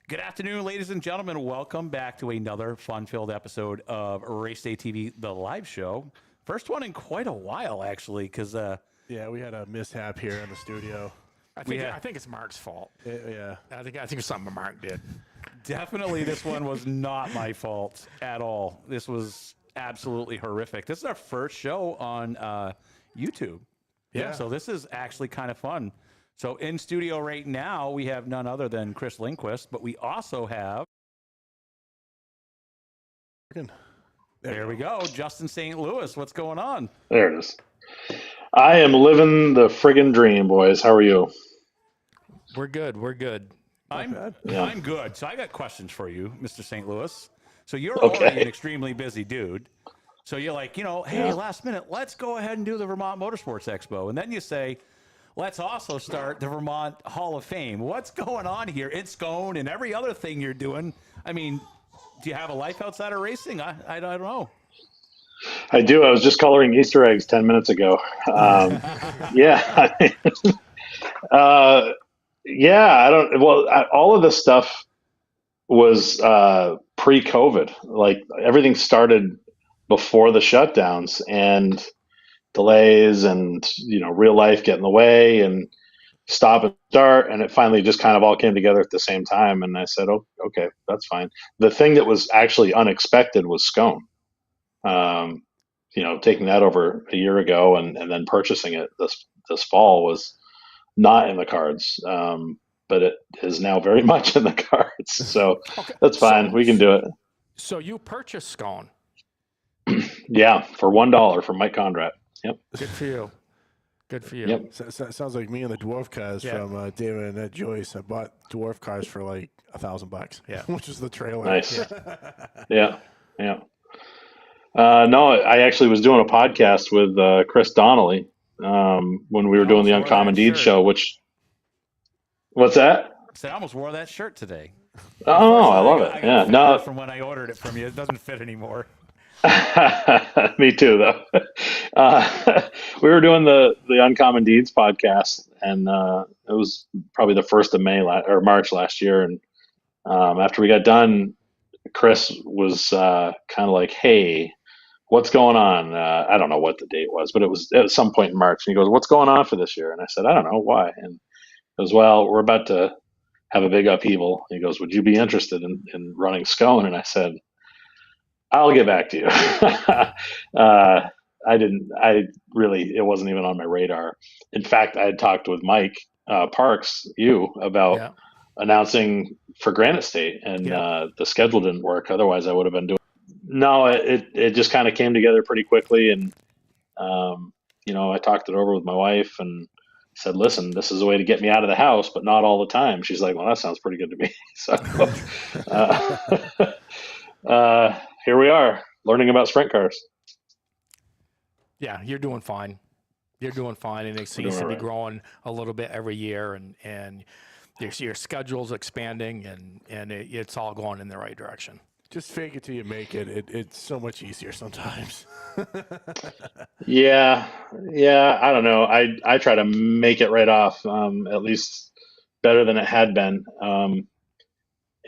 Good afternoon, ladies and gentlemen. Welcome back to another fun-filled episode of Race Day TV, the live show. First one in quite a while, actually, because yeah, we had a mishap here in the studio. I think it's Mark's fault. Yeah, I think it's something Mark did. definitely this one was not my fault at all. This was absolutely horrific. This is our first show on YouTube. Yeah. So this is actually kind of fun. So in studio right now, we have none other than Chris Lindquist, but we also have, there we go, Justin St. Louis. What's going on? There it is. I am living the friggin' dream, boys. How are you? We're good. I'm good. So I got questions for you, Mr. St. Louis. So you're Okay. already an extremely busy dude. So you're like, hey, last minute, let's go ahead and do the Vermont Motorsports Expo. And then you say, let's also start the Vermont Hall of Fame. What's going on here? It's SCoNE and every other thing you're doing. I mean, do you have a life outside of racing? I don't know. I do. I was just coloring Easter eggs 10 minutes ago. Yeah. Yeah, all of this stuff was pre-COVID. Like everything started before the shutdowns and delays and, real life get in the way and stop and start. And it finally just kind of all came together at the same time. And I said, oh, okay, that's fine. The thing that was actually unexpected was SCoNE. Taking that over a year ago and then purchasing it this fall was not in the cards. But it is now very much in the cards. So that's fine. We can do it. So you purchased SCoNE. Yeah, for $1 from Mike Conrad. Yep. Good for you. Good for you. Yep. So sounds like me and the dwarf cars from David and Ed Joyce. I bought dwarf cars for like $1,000. Yeah, which is the trailer. Nice. Yeah. No, I actually was doing a podcast with Chris Donnelly when we were doing the Uncommon Deeds show. What's that? I almost wore that shirt today. Oh, I love it. I got from when I ordered it from you. It doesn't fit anymore. Me too, though. We were doing the Uncommon Deeds podcast, and it was probably the 1st of March last year. And after we got done, Chris was kind of like, "Hey, what's going on?" I don't know what the date was, but it was at some point in March. And he goes, "What's going on for this year?" And I said, "I don't know why." And he goes, "Well, we're about to have a big upheaval." He goes, "Would you be interested in running SCoNE?" And I said, "I'll get back to you." It wasn't even on my radar. In fact, I had talked with Mike Parks, about announcing for Granite State, and the schedule didn't work. Otherwise, I would have been doing. No, it just kind of came together pretty quickly, and I talked it over with my wife and said, "Listen, this is a way to get me out of the house, but not all the time." She's like, "Well, that sounds pretty good to me." So. Here we are, learning about sprint cars. Yeah, you're doing fine. And it seems to be growing a little bit every year, and your schedule's expanding, and it's all going in the right direction. Just fake it till you make it. It's so much easier sometimes. Yeah. I don't know. I try to make it right off, at least better than it had been.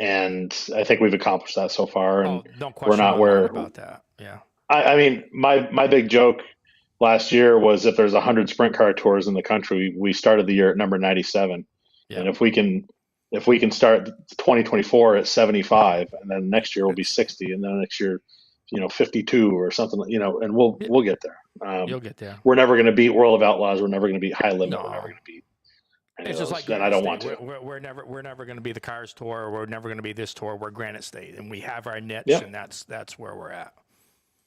And I think we've accomplished that so far. And no question we're not where about that. Yeah. I mean, my big joke last year was if there's 100 sprint car tours in the country, we started the year at number 97. Yeah. And if we can start 2024 at 75, and then next year will be 60, and then next year, 52 or something, and we'll get there. You'll get there. We're never going to beat World of Outlaws. We're never going to beat High Limit. No. We're never going to beat. It's just like I don't want to. We're never going to be the Cars Tour. We're never going to be this tour. We're Granite State, and we have our niche, and that's where we're at.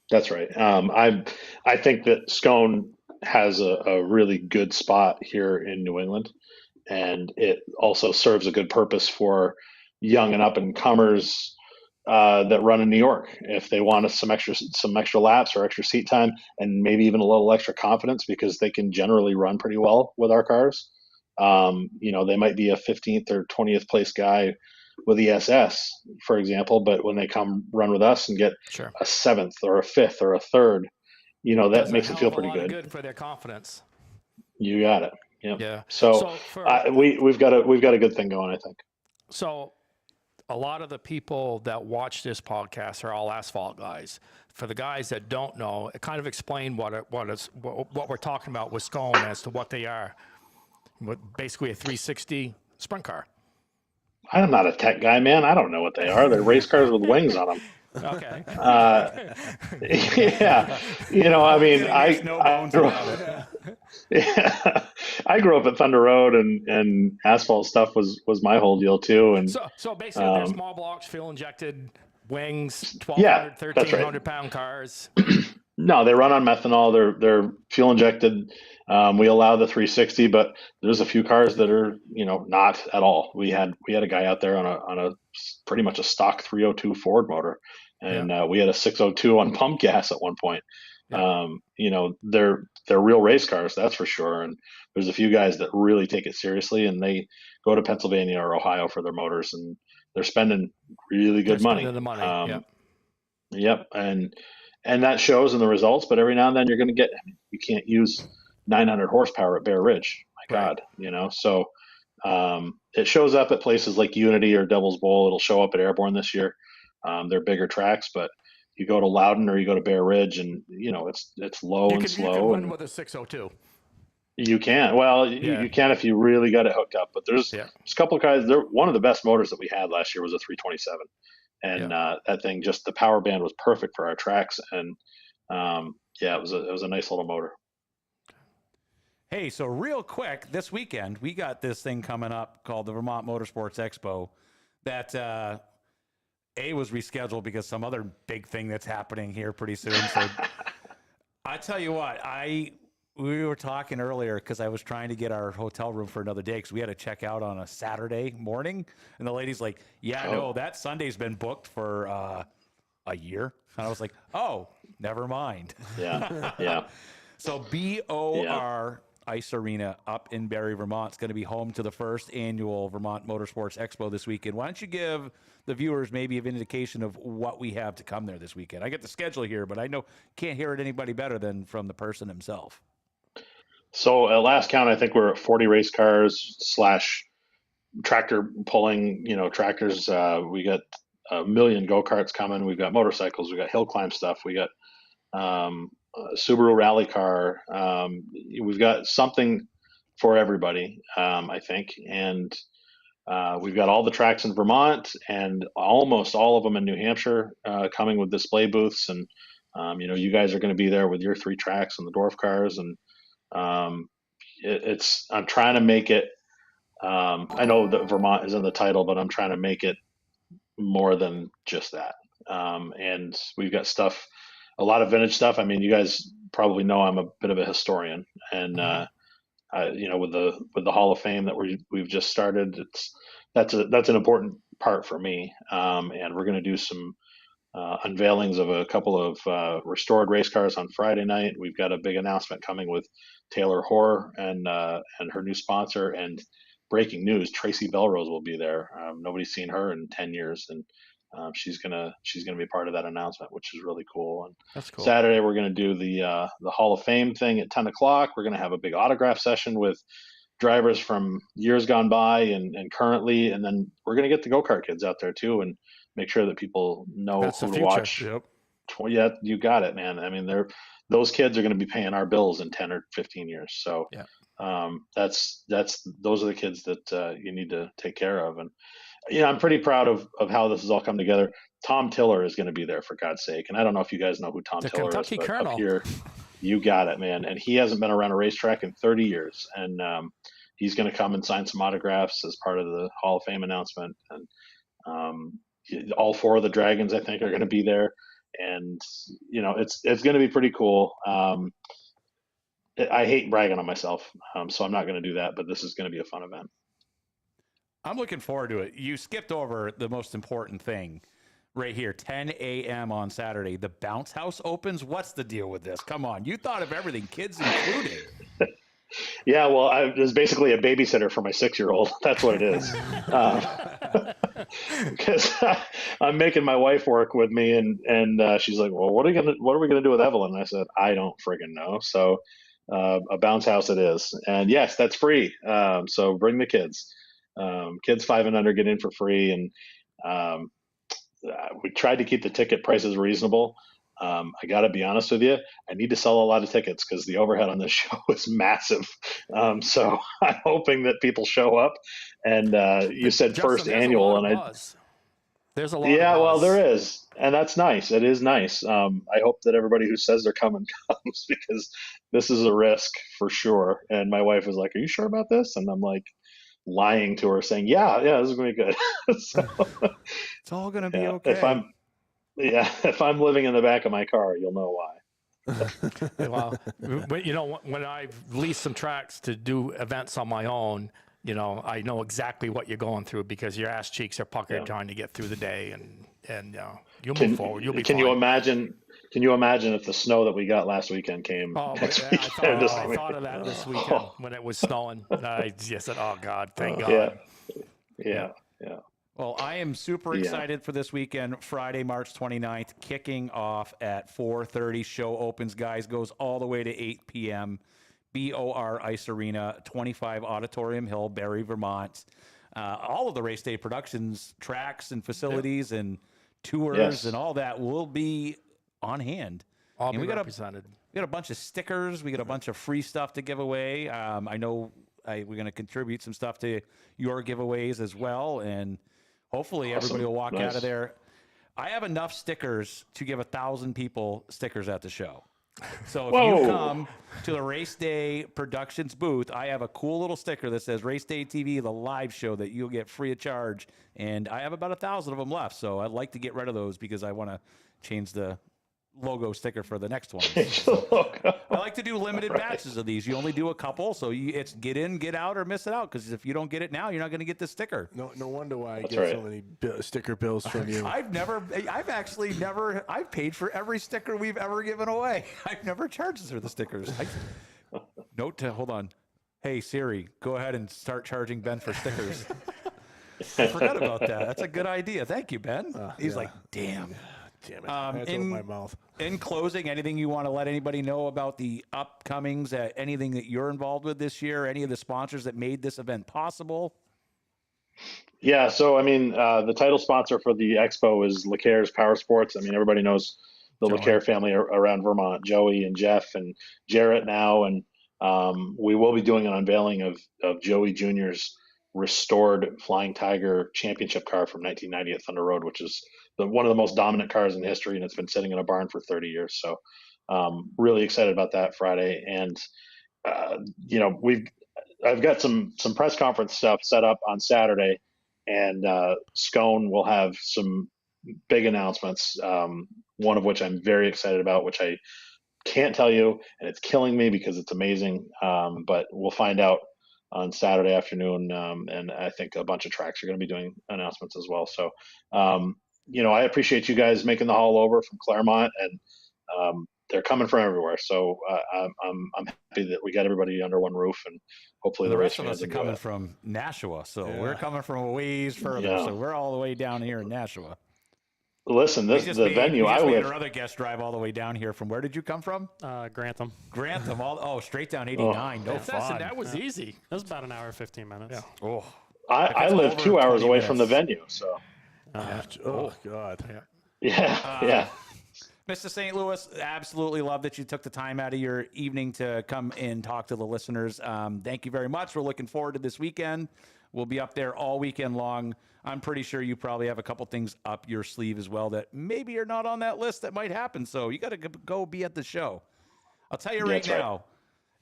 That's right. I think that SCoNE has a really good spot here in New England, and it also serves a good purpose for young and up and comers that run in New York. If they want some extra laps or extra seat time, and maybe even a little extra confidence, because they can generally run pretty well with our cars. They might be a 15th or 20th place guy with the SS, for example, but when they come run with us and get a 7th or a 5th or a 3rd, that makes it feel pretty good. Good for their confidence. You got it. Yep. Yeah. So we've got a good thing going, I think. So a lot of the people that watch this podcast are all asphalt guys. For the guys that don't know, kind of explain what we're talking about with SCoNE as to what they are. Basically a 360 sprint car. I'm not a tech guy, man. I don't know what they are. They're race cars with wings on them. Okay. Yeah, I mean, There's no bones about it. yeah, I grew up at Thunder Road, and asphalt stuff was my whole deal too. And So basically, they're small blocks, fuel injected wings, 1,200, yeah, that's 1,300 right. pound cars. No, they run on methanol. They're fuel injected. We allow the 360, but there's a few cars that are not at all. We had a guy out there on a pretty much a stock 302 Ford motor, and we had a 602 on pump gas at one point. Yeah. They're real race cars, that's for sure. And there's a few guys that really take it seriously, and they go to Pennsylvania or Ohio for their motors, and they're spending really good money. Spending the money. Yep, and that shows in the results. But every now and then you're going to you can't use 900 horsepower at Bear Ridge. My God, So it shows up at places like Unity or Devil's Bowl. It'll show up at Airborne this year. They're bigger tracks, but you go to Loudon or you go to Bear Ridge, and it's low and slow. You can win and with a 602. you can. Well, you can if you really got it hooked up. But there's a couple of guys. One of the best motors that we had last year was a 327. And that thing, just the power band was perfect for our tracks, and it was a nice little motor. Hey, so real quick, this weekend we got this thing coming up called the Vermont Motorsports Expo that was rescheduled because some other big thing that's happening here pretty soon. So I tell you what, we were talking earlier because I was trying to get our hotel room for another day because we had to check out on a Saturday morning. And the lady's like, no, that Sunday's been booked for a year. And I was like, oh, never mind. Yeah. So BOR Ice Arena up in Barrie, Vermont is going to be home to the first annual Vermont Motorsports Expo this weekend. Why don't you give the viewers maybe an indication of what we have to come there this weekend? I get the schedule here, but I can't hear it anybody better than from the person himself. So at last count, I think we're at 40 race cars / tractor pulling, tractors. We got a million go-karts coming. We've got motorcycles. We got hill climb stuff. We got a Subaru rally car. We've got something for everybody, I think. And we've got all the tracks in Vermont and almost all of them in New Hampshire coming with display booths. And, you guys are going to be there with your 3 tracks and the dwarf cars. And I'm trying to make it, I know that Vermont is in the title, but I'm trying to make it more than just that. And we've got stuff, a lot of vintage stuff. I mean, you guys probably know I'm a bit of a historian, and with the Hall of Fame that we've just started, that's an important part for me. And we're going to do some unveilings of a couple of restored race cars on Friday night. We've got a big announcement coming with Taylor Hoare and her new sponsor. And breaking news: Tracy Belrose will be there. Nobody's seen her in 10 years, and she's gonna be part of that announcement, which is really cool. And that's cool. Saturday we're gonna do the Hall of Fame thing at 10 o'clock. We're gonna have a big autograph session with drivers from years gone by and currently, and then we're gonna get the go-kart kids out there too and make sure that people know who to watch. Yep. Yeah, you got it, man. I mean, those kids are going to be paying our bills in 10 or 15 years. So those are the kids that you need to take care of. And I'm pretty proud of how this has all come together. Tom Tiller is going to be there, for God's sake. And I don't know if you guys know who Tom Tiller Kentucky is, but Colonel. up here, you got it, man. And he hasn't been around a racetrack in 30 years. And he's going to come and sign some autographs as part of the Hall of Fame announcement. And all 4 of the Dragons, I think, are going to be there. And, it's going to be pretty cool. I hate bragging on myself, so I'm not going to do that, but this is going to be a fun event. I'm looking forward to it. You skipped over the most important thing right here, 10 a.m. on Saturday. The bounce house opens. What's the deal with this? Come on. You thought of everything, kids included. Yeah, well, I was basically a babysitter for my 6-year-old. That's what it is. Because I'm making my wife work with me, and she's like, "Well, what are we gonna do with Evelyn?" And I said, "I don't friggin' know." So a bounce house it is, and yes, that's free. So bring the kids. Kids 5 and under get in for free, and We tried to keep the ticket prices reasonable. I got to be honest with you, I need to sell a lot of tickets because the overhead on this show is massive. So I'm hoping that people show up. And you said Justin, first there's annual, a lot and of buzz. There's a lot yeah, of well, buzz. there is, and that's nice. It is nice. I hope that everybody who says they're coming comes because this is a risk for sure. And my wife was like, "Are you sure about this?" And I'm like, lying to her, saying, "Yeah, this is gonna be good." So, It's all going to be yeah, okay. if I'm living in the back of my car, you'll know why. Well, when I've leased some tracks to do events on my own, I know exactly what you're going through because your ass cheeks are puckered trying to get through the day, and you'll move forward. You'll be Can fine. you imagine? Can you imagine if the snow that we got last weekend came next weekend? I thought of that this weekend when it was snowing. I just said, "Oh God, thank God." Yeah. Well, I am super excited for this weekend, Friday, March 29th, kicking off at 4:30. Show opens, guys, goes all the way to 8 p.m. BOR Ice Arena, 25 Auditorium Hill, Barrie, Vermont. All of the Race Day Productions tracks and facilities and tours and all that will be on hand. All be represented. We got a bunch of stickers. We got a bunch of free stuff to give away. I know we're going to contribute some stuff to your giveaways as well, and hopefully everybody will walk out of there. I have enough stickers to give 1,000 people stickers at the show. So if you come to the Race Day Productions booth, I have a cool little sticker that says Race Day TV, the live show that you'll get free of charge. And I have about 1,000 of them left. So I'd like to get rid of those because I want to change the logo sticker for the next one. So I like to do limited batches of these. You only do a couple, so it's get in, get out, or miss it out. Because if you don't get it now, you're not going to get the sticker. No wonder why I get so many sticker bills from you. I've actually never. I've paid for every sticker we've ever given away. I've never charged for the stickers. Hold on. Hey Siri, go ahead and start charging Ben for stickers. I forgot about that. That's a good idea. Thank you, Ben. He's like, damn. Damn it. I had to open my mouth. In closing, anything you want to let anybody know about the upcomings, anything that you're involved with this year, any of the sponsors that made this event possible? Yeah, so I mean, the title sponsor for the expo is LeCare's Power Sports. I mean, everybody knows the LeCare family around Vermont, Joey and Jeff and Jarrett now, and we will be doing an unveiling of Joey Jr.'s restored Flying Tiger championship car from 1990 at Thunder Road, which is one of the most dominant cars in history, and it's been sitting in a barn for 30 years. So really excited about that Friday. And, I've got some press conference stuff set up on Saturday, and SCoNE will have some big announcements, one of which I'm very excited about, which I can't tell you, and it's killing me because it's amazing. But we'll find out on Saturday afternoon, and I think a bunch of tracks are going to be doing announcements as well. So, I appreciate you guys making the haul over from Claremont, and they're coming from everywhere. So I'm happy that we got everybody under one roof, and hopefully the rest of us are coming from Nashua, so we're coming from a ways further. So we're all the way down here in Nashua. Listen, the venue I live. Our other guest drive all the way down here from. Where did you come from? Grantham. Grantham, straight down 89. No fun. That was easy. It was about an hour, 15 minutes. Yeah. Oh, I live 2 hours away from the venue, so. Oh God. Yeah. Mr. St. Louis, absolutely love that you took the time out of your evening to come and talk to the listeners. Thank you very much. We're looking forward to this weekend. We'll be up there all weekend long. I'm pretty sure you probably have a couple things up your sleeve as well that maybe are not on that list that might happen. So you got to go be at the show. I'll tell you right now,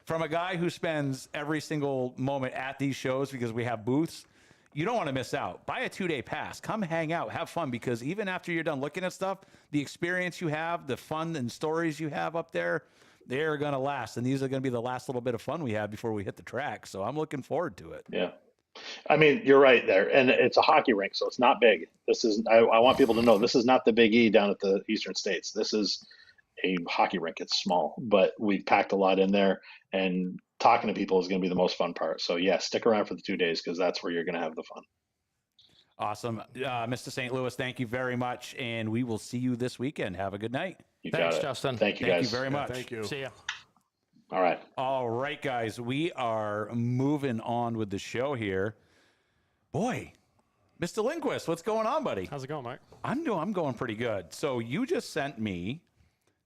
from a guy who spends every single moment at these shows because we have booths, you don't want to miss out. Buy a 2-day pass. Come hang out. Have fun, because even after you're done looking at stuff, the experience you have, the fun and stories you have up there, they're going to last. And these are going to be the last little bit of fun we have before we hit the track. So I'm looking forward to it. Yeah. I mean, you're right there. And it's a hockey rink, so it's not big. I want people to know this is not the Big E down at the Eastern States. This is a hockey rink. It's small, but we've packed a lot in there, and talking to people is going to be the most fun part. So yeah, stick around for the 2 days, because that's where you're going to have the fun. Awesome. Mr. St. Louis, thank you very much. And we will see you this weekend. Have a good night. Thanks, Justin. Thank you, guys. Thank you very much. Thank you. See ya. All right, guys. We are moving on with the show here. Boy, Mr. Lindquist, what's going on, buddy? How's it going, Mike? I'm going pretty good. So you just sent me.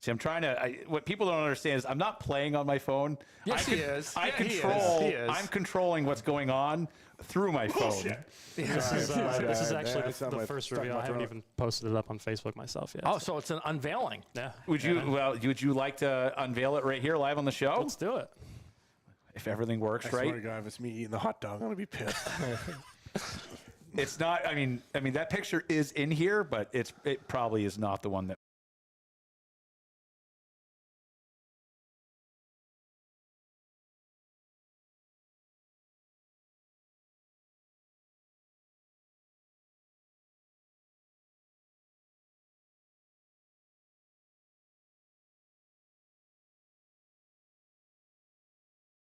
See, I'm trying to. What people don't understand is I'm not playing on my phone. Yes, he is. I Yeah, he is. control. He is. I'm controlling what's going on through my phone. This is actually That's not the my- first stuck in reveal. my I haven't throat. even posted it up on Facebook myself yet. Oh, so it's an unveiling. yeah. Would you? Well, would you like to unveil it right here, live on the show? Let's do it. If everything works I swear right. to God, if it's me eating the hot dog, I'm gonna be pissed. It's not. I mean, that picture is in here, but it probably is not the one that.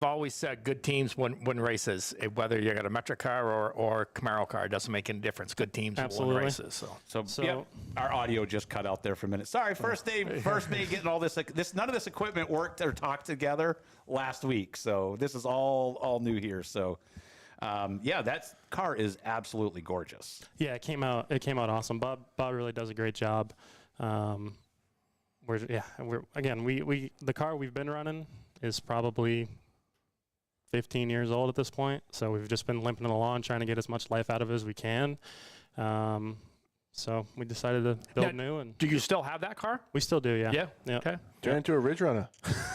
I've always said good teams win races. Whether you got a Metric car or Camaro car, it doesn't make any difference. Good teams will Absolutely. win races. So yep, our audio just cut out there for a minute. Sorry, first day getting all this. None of this equipment worked or talked together last week, so this is all new here. So, yeah, that car is absolutely gorgeous. Yeah, it came out awesome. Bob really does a great job. We the car we've been running is probably 15 years old at this point, so we've just been limping along trying to get as much life out of it as we can. So we decided to build new, and Do you still have that car? we still do. Yeah. Yeah. Okay. Turn into a Ridge Runner.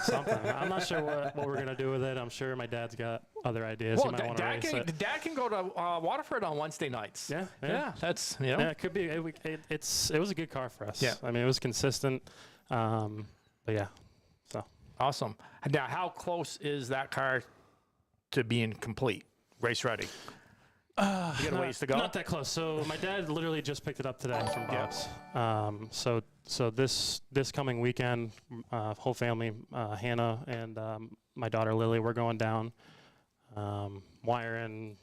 Something. I'm not sure what we're gonna do with it. I'm sure my dad's got other ideas. Well, he might want to race it. Dad can go to Waterford on Wednesday nights. Yeah. That's Yeah, it could be. It was a good car for us. Yeah. I mean, it was consistent. But yeah. So Awesome. Now, how close is that car to being complete, race ready? You got a ways to go. Not that close. So my dad literally just picked it up today from Bob's. So this coming weekend, whole family, Hannah and my daughter Lily, we're going down. Wiring,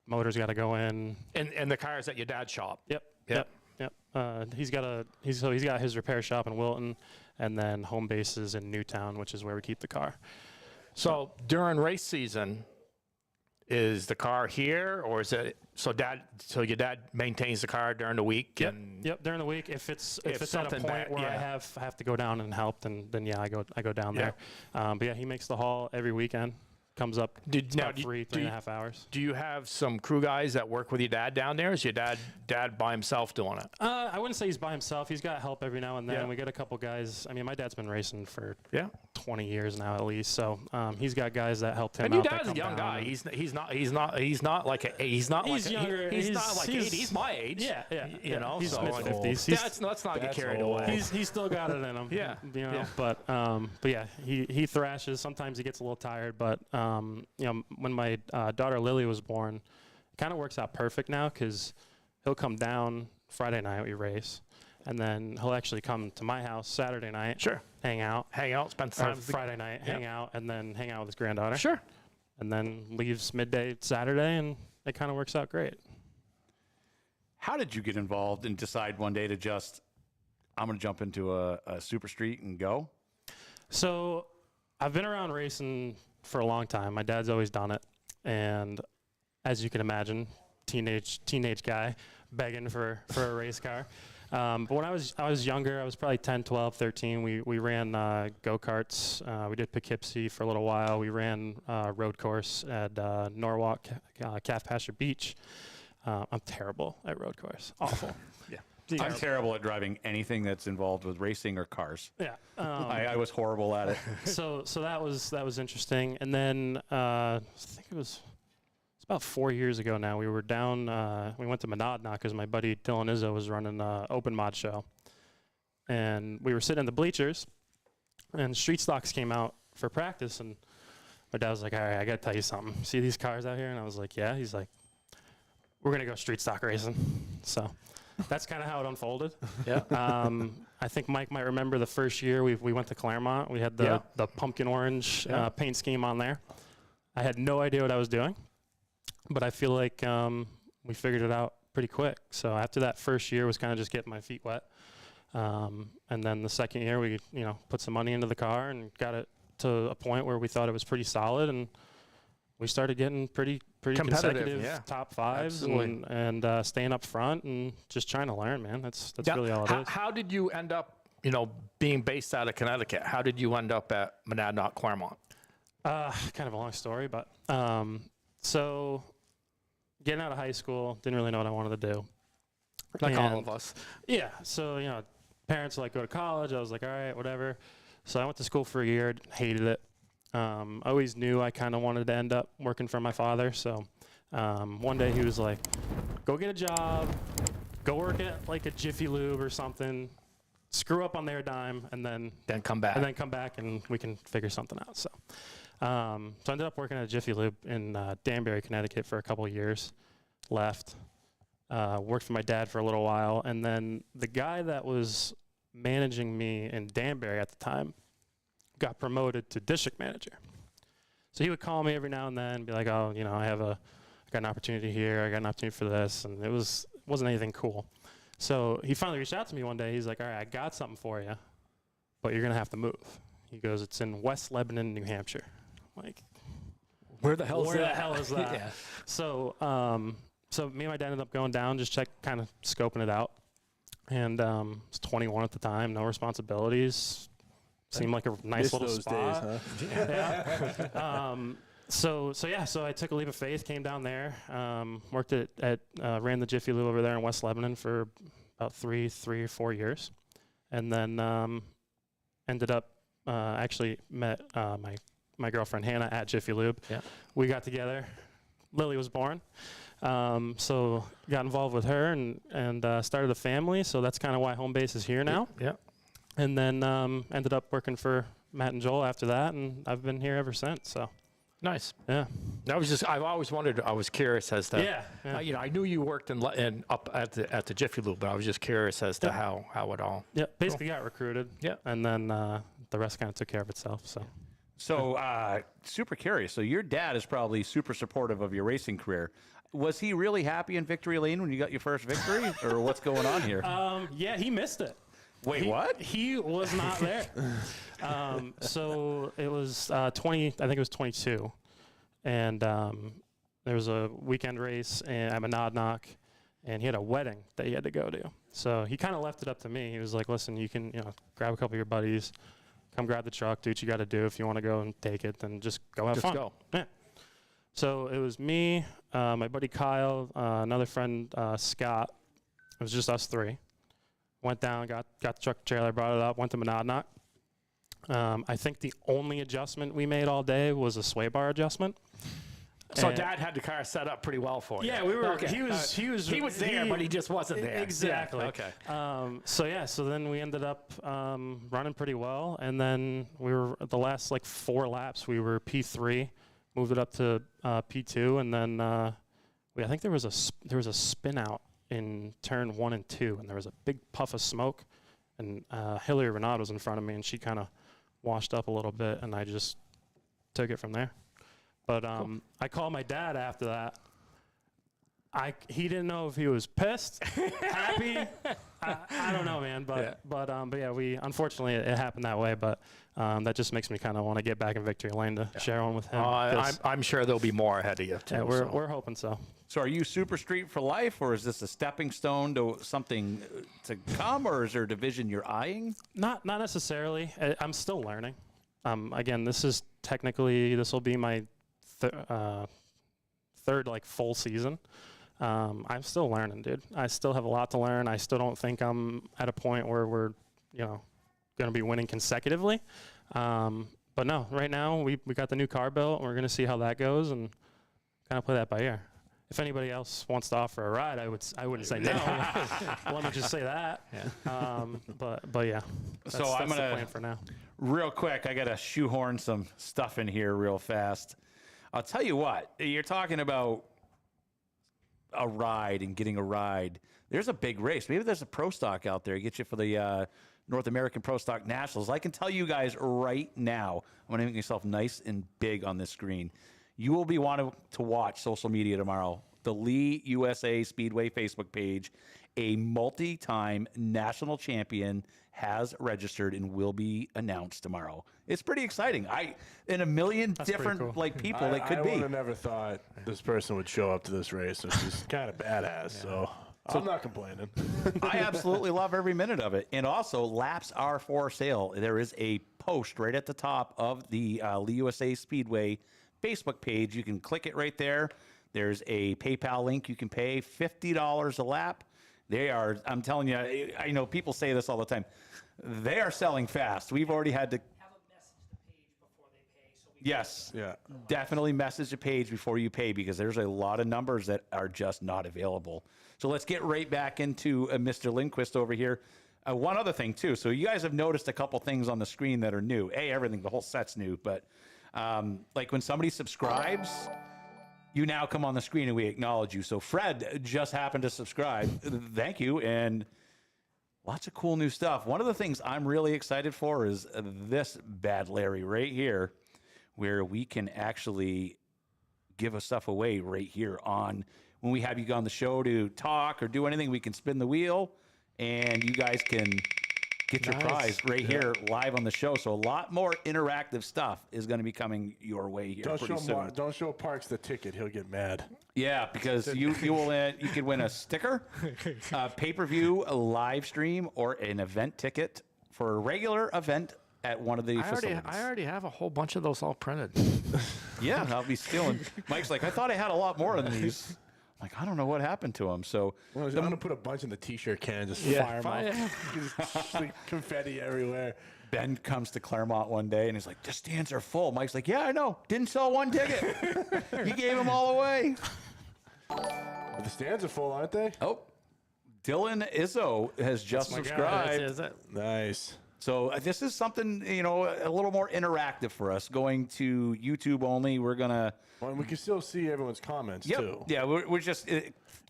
motors got to go in. And the car's at your dad's shop. Yep. He's got his repair shop in Wilton, and then home base is in Newtown, which is where we keep the car. So during race season, is the car here, or is it so your dad maintains the car during the week? Yep. During the week, if it's at a something point bad, where yeah. I have to go down and help, then yeah, I go down there. But yeah, he makes the haul every weekend. Comes up about 3.5 hours. Do you have some crew guys that work with your dad down there? Is your dad by himself doing it? I wouldn't say he's by himself. He's got help every now and then. Yeah. We got a couple guys. I mean, my dad's been racing for Yeah. 20 years now at least. So he's got guys that helped him And out. your that dad's a come young down guy. and- He's not like younger. He's not like 80. He's my age. Yeah. You know, He's so mid-50s. let's not get That's carried old. away. He's still got it in him. Yeah, yeah. But yeah, he thrashes. Sometimes he gets a little tired, but when my daughter Lily was born, it kind of works out perfect now because he'll come down Friday night, we race, and then he'll actually come to my house Saturday night. Sure. Hang out. Spend Or time. Friday night, hang out, and then hang out with his granddaughter. Sure. And then leaves midday Saturday, and it kind of works out great. How did you get involved and decide one day to I'm going to jump into a super street and go? So I've been around racing for a long time. My dad's always done it. And as you can imagine, teenage guy begging for a race car. But when I was younger, I was probably 10, 12, 13. We ran go-karts. We did Poughkeepsie for a little while. We ran road course at Norwalk, Calf Pasture Beach. I'm terrible at road course. Awful. I'm terrible at driving anything that's involved with racing or cars. Yeah. I was horrible at it. So that was interesting. And then I think it's about 4 years ago now. We were down. We went to Monadnock because my buddy Dylan Izzo was running an open mod show, and we were sitting in the bleachers, and Street Stocks came out for practice, and my dad was like, "All right, I gotta tell you something. See these cars out here?" And I was like, "Yeah." He's like, "We're gonna go street stock racing." So that's kind of how it unfolded. Yeah. I think Mike might remember the first year we went to Claremont. We had the pumpkin orange paint scheme on there. I had no idea what I was doing, but I feel like we figured it out pretty quick. So after that first year was kind of just getting my feet wet. And then the second year we put some money into the car and got it to a point where we thought it was pretty solid, and we started getting pretty pretty Competitive, consecutive yeah. top fives Absolutely. and staying up front and just trying to learn, man. That's really all it is. How did you end up, being based out of Connecticut? How did you end up at Monadnock Claremont? Kind of a long story, but so getting out of high school, didn't really know what I wanted to do. Like all And- of us. Yeah, so parents were like, go to college. I was like, all right, whatever. So I went to school for a year, hated it. I always knew I kind of wanted to end up working for my father. So one day he was like, go get a job, go work at like a Jiffy Lube or something, screw up on their dime, and then Then come back. and we can figure something out. So so I ended up working at a Jiffy Lube in Danbury, Connecticut for a couple of years. Left. Worked for my dad for a little while, and then the guy that was managing me in Danbury at the time got promoted to district manager. So he would call me every now and then and be like, oh, I got an opportunity here, I got an opportunity for this, and it wasn't anything cool. So he finally reached out to me one day. He's like, all right, I got something for you, but you're going to have to move. He goes, it's in West Lebanon, New Hampshire. I'm like, Where the hell where the hell is that? Yeah. So so me and my dad ended up going down, just kind of scoping it out. And I was 21 at the time, no responsibilities. Seemed like a nice Miss little those spot. days, huh? Yeah. So I took a leap of faith, came down there, worked ran the Jiffy Lube over there in West Lebanon for about three or 4 years, and then ended up actually met my girlfriend Hannah at Jiffy Lube. Yeah. We got together. Lily was born. So got involved with her and started a family. So that's kind of why home base is here now. Yeah. And then ended up working for Matt and Joel after that, and I've been here ever since. So Nice. yeah, I've always wondered. I was curious as to. yeah. I knew you worked in up at the Jiffy Lube, but I was just curious as to how it all. Yeah, basically got recruited. Yeah. And then the rest kind of took care of itself. So, super curious. So, your dad is probably super supportive of your racing career. Was he really happy in Victory Lane when you got your first victory, or what's going on here? Yeah, he missed it. Wait, what? He was not there. So it was 20. I think it was 22, and there was a weekend race at Monadnock, and he had a wedding that he had to go to. So he kind of left it up to me. He was like, "Listen, you can grab a couple of your buddies, come grab the truck, do what you got to do. If you want to go and take it, then just go have fun." Go. Yeah. So it was me, my buddy Kyle, another friend Scott. It was just us three. Went down, got the truck trailer, brought it up, went to Monadnock. I think the only adjustment we made all day was a sway bar adjustment. So And- Dad had the car set up pretty well for you. Yeah, we were. Okay. He was there, but he just wasn't there. Exactly. Yeah, okay. So then we ended up running pretty well, and then we were the last 4 laps. We were P3, moved it up to P2, and then I think there was a spin out in turn 1 and 2, and there was a big puff of smoke, and Hillary Renaud was in front of me, and she kind of washed up a little bit, and I just took it from there. But Cool. I called my dad after that. He didn't know if he was pissed, happy. I don't know, man. But yeah, we unfortunately it happened that way. But that just makes me kind of want to get back in victory lane to share one with him. I'm sure there'll be more ahead of you too. Yeah, we're hoping so. So, are you Super Street for life, or is this a stepping stone to something to come, or is there a division you're eyeing? Not necessarily. I'm still learning. Again, this will be my third full season. I'm still learning, dude. I still have a lot to learn. I still don't think I'm at a point where we're, going to be winning consecutively. But no, right now we got the new car built. We're going to see how that goes and kind of play that by ear. If anybody else wants to offer a ride, I wouldn't say no. Let me just say that. Yeah. But yeah. That's I'm the gonna plan for now. real quick. I got to shoehorn some stuff in here real fast. I'll tell you what. You're talking about a ride and getting a ride. There's a big race. Maybe there's a Pro Stock out there. Get you for the North American Pro Stock Nationals. I can tell you guys right now. I'm going to make myself nice and big on this screen. You will be wanting to watch social media tomorrow the Lee USA Speedway Facebook page, a multi-time national champion has registered and will be announced tomorrow. It's pretty exciting. In a million different cool. like people that could I be. would have never thought this person would show up to this race, which is kind of badass. So I'm not complaining. I absolutely love every minute of it. And also, laps are for sale. There is a post right at the top of the Lee USA Speedway Facebook page. You can click it right there. There's a PayPal link. You can pay $50 a lap. They are, I'm telling you, I know people say this all the time. They are selling fast. We've already had to. Have a message the page before they pay. So we Yes. Yeah. Definitely message the page before you pay, because there's a lot of numbers that are just not available. So let's get right back into Mr. Lindquist over here. One other thing, too. So you guys have noticed a couple things on the screen that are new. Everything, the whole set's new. But like when somebody subscribes, you now come on the screen and we acknowledge you. So Fred just happened to subscribe. Thank you. And lots of cool new stuff. One of the things I'm really excited for is this bad Larry right here, where we can actually give us stuff away right here on when we have you on the show to talk or do anything. We can spin the wheel and you guys can get your prize right here live on the show. So a lot more interactive stuff is going to be coming your way here pretty soon. Don't show Parks the ticket. He'll get mad. Yeah, because you could win a sticker, a pay-per-view, a live stream, or an event ticket for a regular event at one of the facilities. I already have a whole bunch of those all printed. Yeah, I'll be stealing. Mike's like, I thought I had a lot more than these. I'm like, I don't know what happened to them. So I'm going to put a bunch in the T-shirt can, just fire them up. Just like confetti everywhere. Ben comes to Claremont one day and he's like, the stands are full. Mike's like, yeah, I know. Didn't sell one ticket. He gave them all away. But the stands are full, aren't they? Oh, Dylan Izzo has just subscribed. Nice. So this is something, a little more interactive for us. Going to YouTube only, we're going to... Well, and we can still see everyone's comments, too. Yeah, we're just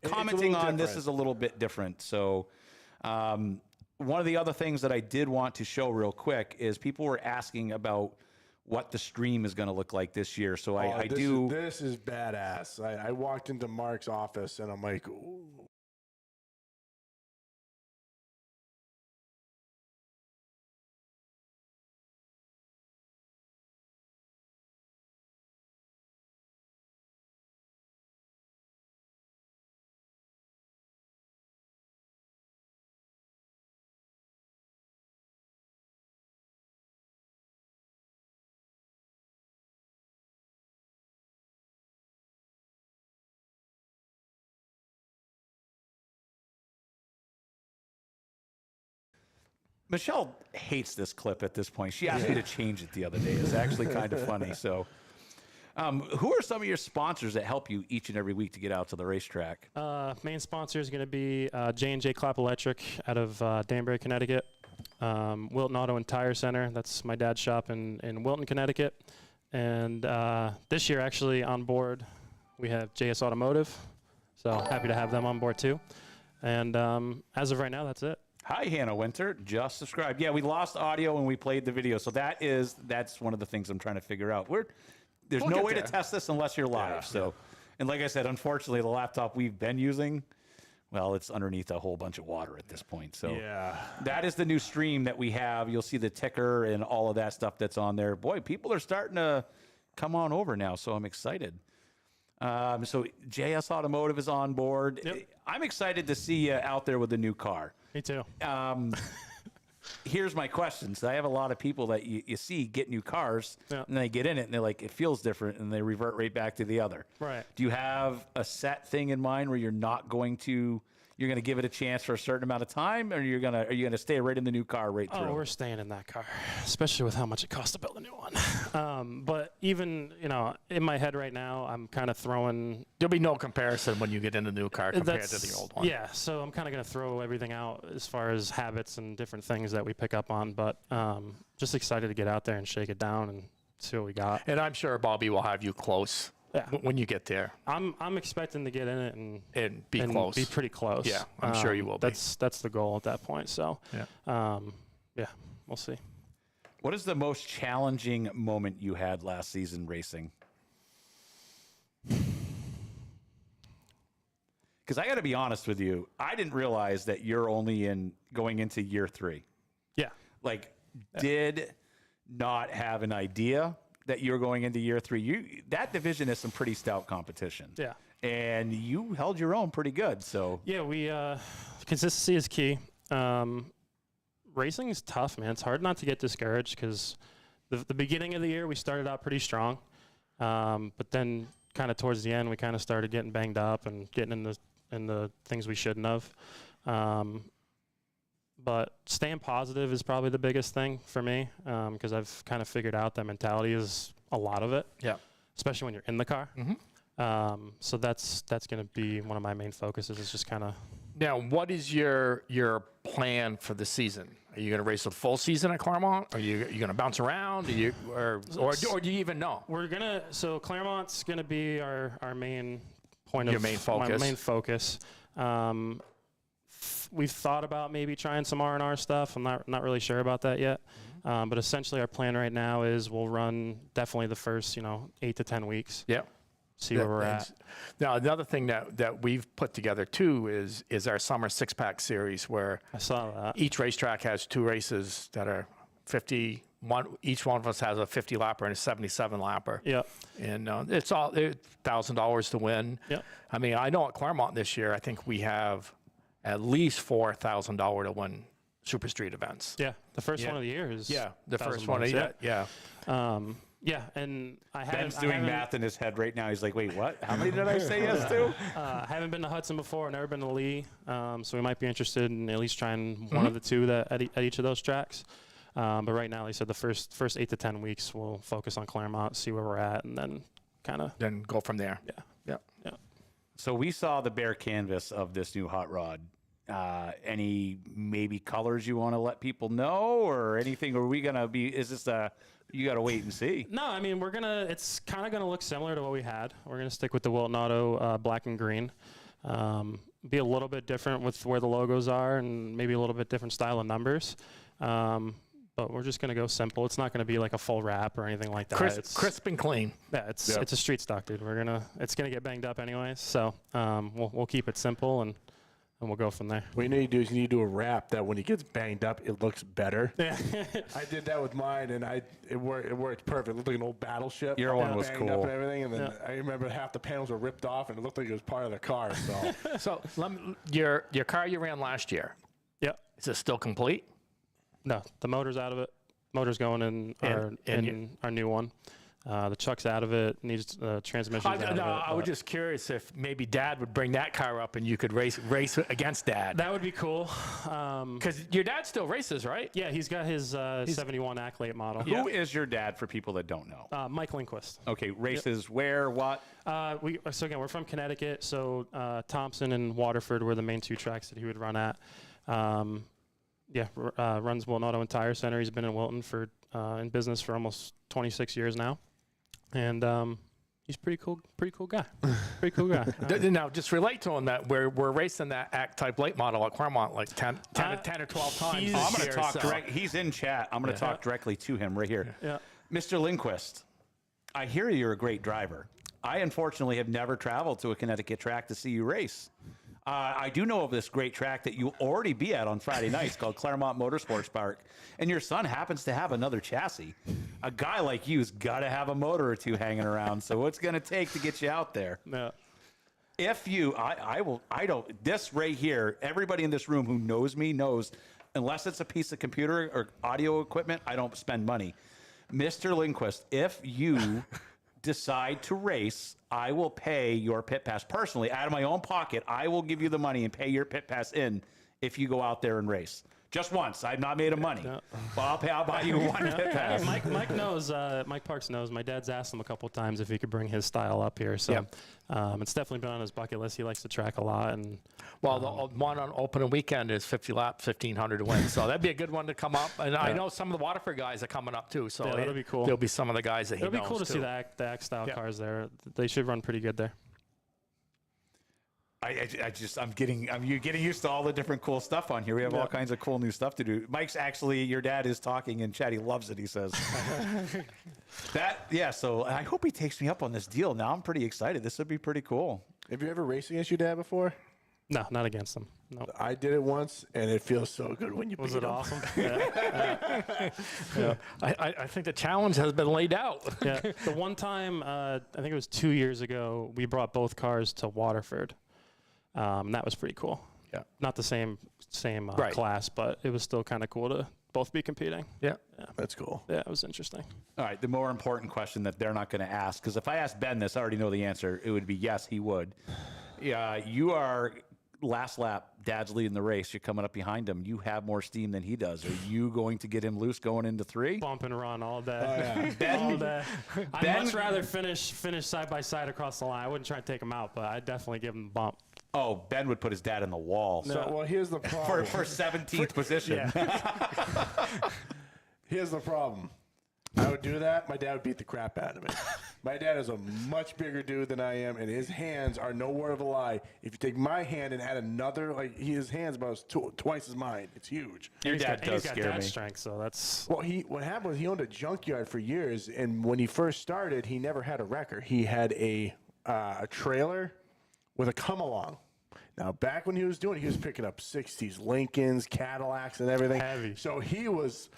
commenting on this different. is a little bit different. So one of the other things that I did want to show real quick is people were asking about what the stream is going to look like this year. So This is badass. I walked into Mark's office, and I'm like... Ooh. Michelle hates this clip at this point. She asked me to change it the other day. It's actually kind of funny. So who are some of your sponsors that help you each and every week to get out to the racetrack? Main sponsor is going to be J&J Clap Electric out of Danbury, Connecticut. Wilton Auto and Tire Center. That's my dad's shop in Wilton, Connecticut. And this year, actually, on board, we have JS Automotive. So happy to have them on board, too. And as of right now, that's it. Hi, Hannah Winter. Just subscribed. Yeah, we lost audio when we played the video. So that's one of the things I'm trying to figure out. There's no way to test this unless you're live. And like I said, unfortunately, the laptop we've been using, well, it's underneath a whole bunch of water at this point. So that is the new stream that we have. You'll see the ticker and all of that stuff that's on there. Boy, people are starting to come on over now, so I'm excited. So JS Automotive is on board. Yep. I'm excited to see you out there with the new car. Me too. Here's my question. So I have a lot of people that you see get new cars, Yeah. and they get in it, and they're like, it feels different, and they revert right back to the other. Right. Do you have a set thing in mind where you're going to give it a chance for a certain amount of time, or are you gonna stay right in the new car right through? Oh, we're staying in that car, especially with how much it costs to build a new one. But even, in my head right now, I'm kind of throwing... There'll be no comparison when you get in a new car compared to the old one. Yeah, so I'm kind of going to throw everything out as far as habits and different things that we pick up on. But just excited to get out there and shake it down and see what we got. And I'm sure Bobby will have you close when you get there. I'm expecting to get in it and be close. Be pretty close. Yeah, I'm sure you will be. That's the goal at that point. So, we'll see. What is the most challenging moment you had last season racing? Because I got to be honest with you, I didn't realize that you're only going into year 3. Yeah. Like, did not have an idea that you were going into year 3. That division is some pretty stout competition. Yeah. And you held your own pretty good. So Yeah, we consistency is key. Racing is tough, man. It's hard not to get discouraged because the beginning of the year we started out pretty strong, but then kind of towards the end we kind of started getting banged up and getting in the things we shouldn't have. But staying positive is probably the biggest thing for me because I've kind of figured out that mentality is a lot of it. Yeah. Especially when you're in the car. Mm-hmm. So that's going to be one of my main focuses is just kind of. Now, what is your plan for the season? Are you going to race the full season at Claremont? Are you going to bounce around? Or do you even know? So Claremont's gonna be our main point Your of main focus. My main focus. We've thought about maybe trying some R&R stuff. I'm not really sure about that yet. But essentially our plan right now is we'll run definitely the first 8 to 10 weeks. Yeah. See where we're at. Now, another thing that we've put together too is our summer 6-pack series where I saw that. each racetrack has 2 races that are 50. Each one of us has a 50 lapper and a 77 lapper. Yeah. And it's all $1,000 to win. Yeah. I mean, I know at Claremont this year, I think we have at least $4,000 to win Super Street events. Yeah. The first one of the year is. Yeah, the first one. $1,000, Yeah. Yeah, and Ben's doing math in his head right now. He's like, wait, what? How many did I say yes to? I haven't been to Hudson before, never been to Lee, so we might be interested in at least trying one of the 2 at each of those tracks. But right now, like I said, the first 8 to 10 weeks, we'll focus on Claremont, see where we're at, and then kind of Then go from there. Yeah. So we saw the bare canvas of this new hot rod. Any maybe colors you want to let people know or anything? Are we going to be, is this you got to wait and see? No, I mean, it's kind of going to look similar to what we had. We're going to stick with the Wilton Auto black and green. Be a little bit different with where the logos are and maybe a little bit different style of numbers. But we're just going to go simple. It's not going to be like a full wrap or anything like that. Crisp and clean. Yeah, it's a street stock, dude. It's going to get banged up anyways. So we'll keep it simple and we'll go from there. What you need to do is you need to do a wrap that when it gets banged up, it looks better. Yeah. I did that with mine, and it worked perfect. It looked like an old battleship. Your one was banged up cool. and everything, and then I remember half the panels were ripped off, and it looked like it was part of the car. So, Your car you ran last year, Yep. is it still complete? No, the motor's out of it. Motor's going in our new one. The chuck's out of it. Needs transmission's out of it. I was just curious if maybe Dad would bring that car up and you could race against Dad. That would be cool. Because your dad still races, right? Yeah, he's got his 71 Accolade model. Who is your dad for people that don't know? Mike Lindquist. Okay, races where, what? So again, we're from Connecticut. So Thompson and Waterford were the main 2 tracks that he would run at. Runs Wilton Auto and Tire Center. He's been in Wilton in business for almost 26 years now. And he's pretty cool guy. Pretty cool guy. Now, just relate to him that we're racing that ACT-type late model at Claremont like 10 or 12 times. I'm going to talk direct. He's in chat. I'm going to talk directly to him right here. Yeah. Mr. Lindquist, I hear you're a great driver. I unfortunately have never traveled to a Connecticut track to see you race. I do know of this great track that you'll already be at on Friday nights called Vermont Motorsports Park, and your son happens to have another chassis. A guy like you's got to have a motor or 2 hanging around. So what's going to take to get you out there? Yeah. If you, this right here, everybody in this room who knows me knows, unless it's a piece of computer or audio equipment, I don't spend money. Mr. Lindquist, if you decide to race, I will pay your pit pass personally out of my own pocket. I will give you the money and pay your pit pass in if you go out there and race. Just once. I've not made him money. No. But I'll buy you 1 pit pass. Mike knows. Mike Parks knows. My dad's asked him a couple of times if he could bring his style up here. So it's definitely been on his bucket list. He likes to track a lot. And well, the one on opening weekend is 50 laps, 1,500 to win. So that'd be a good one to come up. And I know some of the Waterford guys are coming up too. So that'll be cool. There'll be some of the guys that he knows It'll be cool to too. see the ACT style cars there. They should run pretty good there. I'm getting used to all the different cool stuff on here. We have all kinds of cool new stuff to do. Mike's actually, your dad is talking in chat. He loves it, he says. So I hope he takes me up on this deal. Now I'm pretty excited. This would be pretty cool. have you ever raced against your dad before? No, not against them. No. I did it once, and it feels so good when you Was beat it 'em. awesome? Yeah. I think the challenge has been laid out. Yeah. The one time, I think it was 2 years ago, we brought both cars to Waterford. That was pretty cool. Yeah. Not the same Right. class, but it was still kind of cool to both be competing. Yeah. That's cool. Yeah, it was interesting. All right, the more important question that they're not going to ask, because if I asked Ben this, I already know the answer. It would be yes, he would. Yeah, you are last lap. Dad's leading the race. You're coming up behind him. You have more steam than he does. Are you going to get him loose going into 3? Bump and run all day. Ben, All day. I'd much rather finish side by side across the line. I wouldn't try to take him out, but I'd definitely give him a bump. oh, Ben would put his dad in the wall So, well, here's the problem. for 17th position. Here's the problem. I would do that. My dad would beat the crap out of me. My dad is a much bigger dude than I am, and his hands are no word of a lie. If you take my hand and add another, like his hands about twice as mine. It's huge. Your dad does He's got scare dad me. strength, so that's Well, what happened was he owned a junkyard for years, and when he first started, he never had a wrecker. He had a trailer with a come-along. Now, back when he was picking up 60s, Lincolns, Cadillacs, and everything. Heavy. So he was...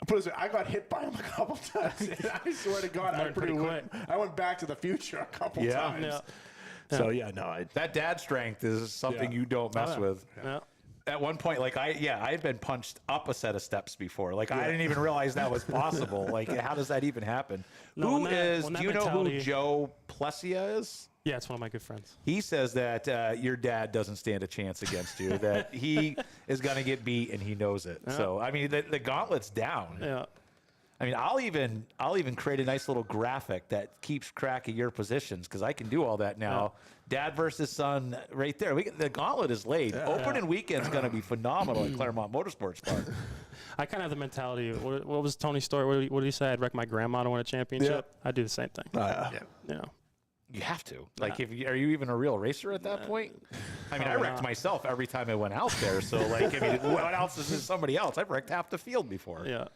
Put it this way, I got hit by him a couple times. And I swear to God, Learned pretty quick. I went back to the future a couple times. Yeah. So, yeah, no. That dad strength is something Yeah. you don't mess with. yeah. At one point, like I had been punched up a set of steps before. Like I didn't even realize that was possible. Like how does that even happen? No, Who when that- is? when that Do you know who mentality- Joe Plessia is? Yeah, it's one of my good friends. He says that your dad doesn't stand a chance against you. That he is going to get beat and he knows it. So I mean, the gauntlet's down. Yeah. I mean, I'll even create a nice little graphic that keeps track of your positions because I can do all that now. Dad versus son, right there. The gauntlet is laid. Opening weekend's going to be phenomenal at Claremont Motorsports Park. I kind of have the mentality. What was Tony's story? What did he say? I'd wreck my grandma to win a championship. I'd do the same thing. You know. You have to. Like, are you even a real racer at that point? I mean, I wrecked myself every time I went out there. So, like, I mean, what else is somebody else? I've wrecked half the field before. Yeah.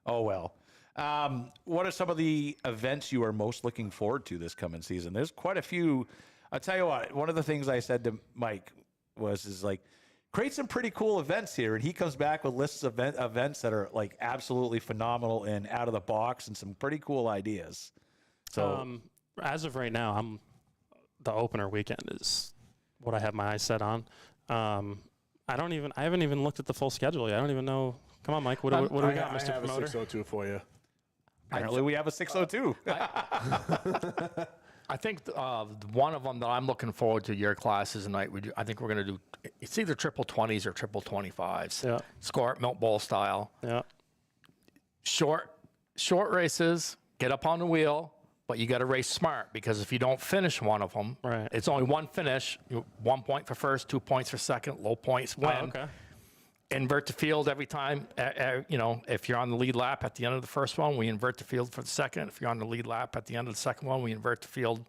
Oh, well. What are some of the events you are most looking forward to this coming season? There's quite a few. I'll tell you what, one of the things I said to Mike is like, create some pretty cool events here. And he comes back with lists of events that are like absolutely phenomenal and out of the box and some pretty cool ideas. So as of right now, the opener weekend is what I have my eyes set on. I haven't even looked at the full schedule yet. I don't even know. Come on, Mike. What do we got, Mr. I have Promoter? a 602 for you. apparently we have a 602. I think one of them that I'm looking forward to your classes tonight. I think we're going to do. It's either triple 20s or triple 25s. Yeah. Score it Milk Bowl style. Yeah. Short races. Get up on the wheel, but you got to race smart because if you don't finish one of them, Right. it's only one finish. 1 point for first, 2 points for second, low points win. Oh, okay. Invert the field every time. If you're on the lead lap at the end of the first one, we invert the field for the second. If you're on the lead lap at the end of the second one, we invert the field.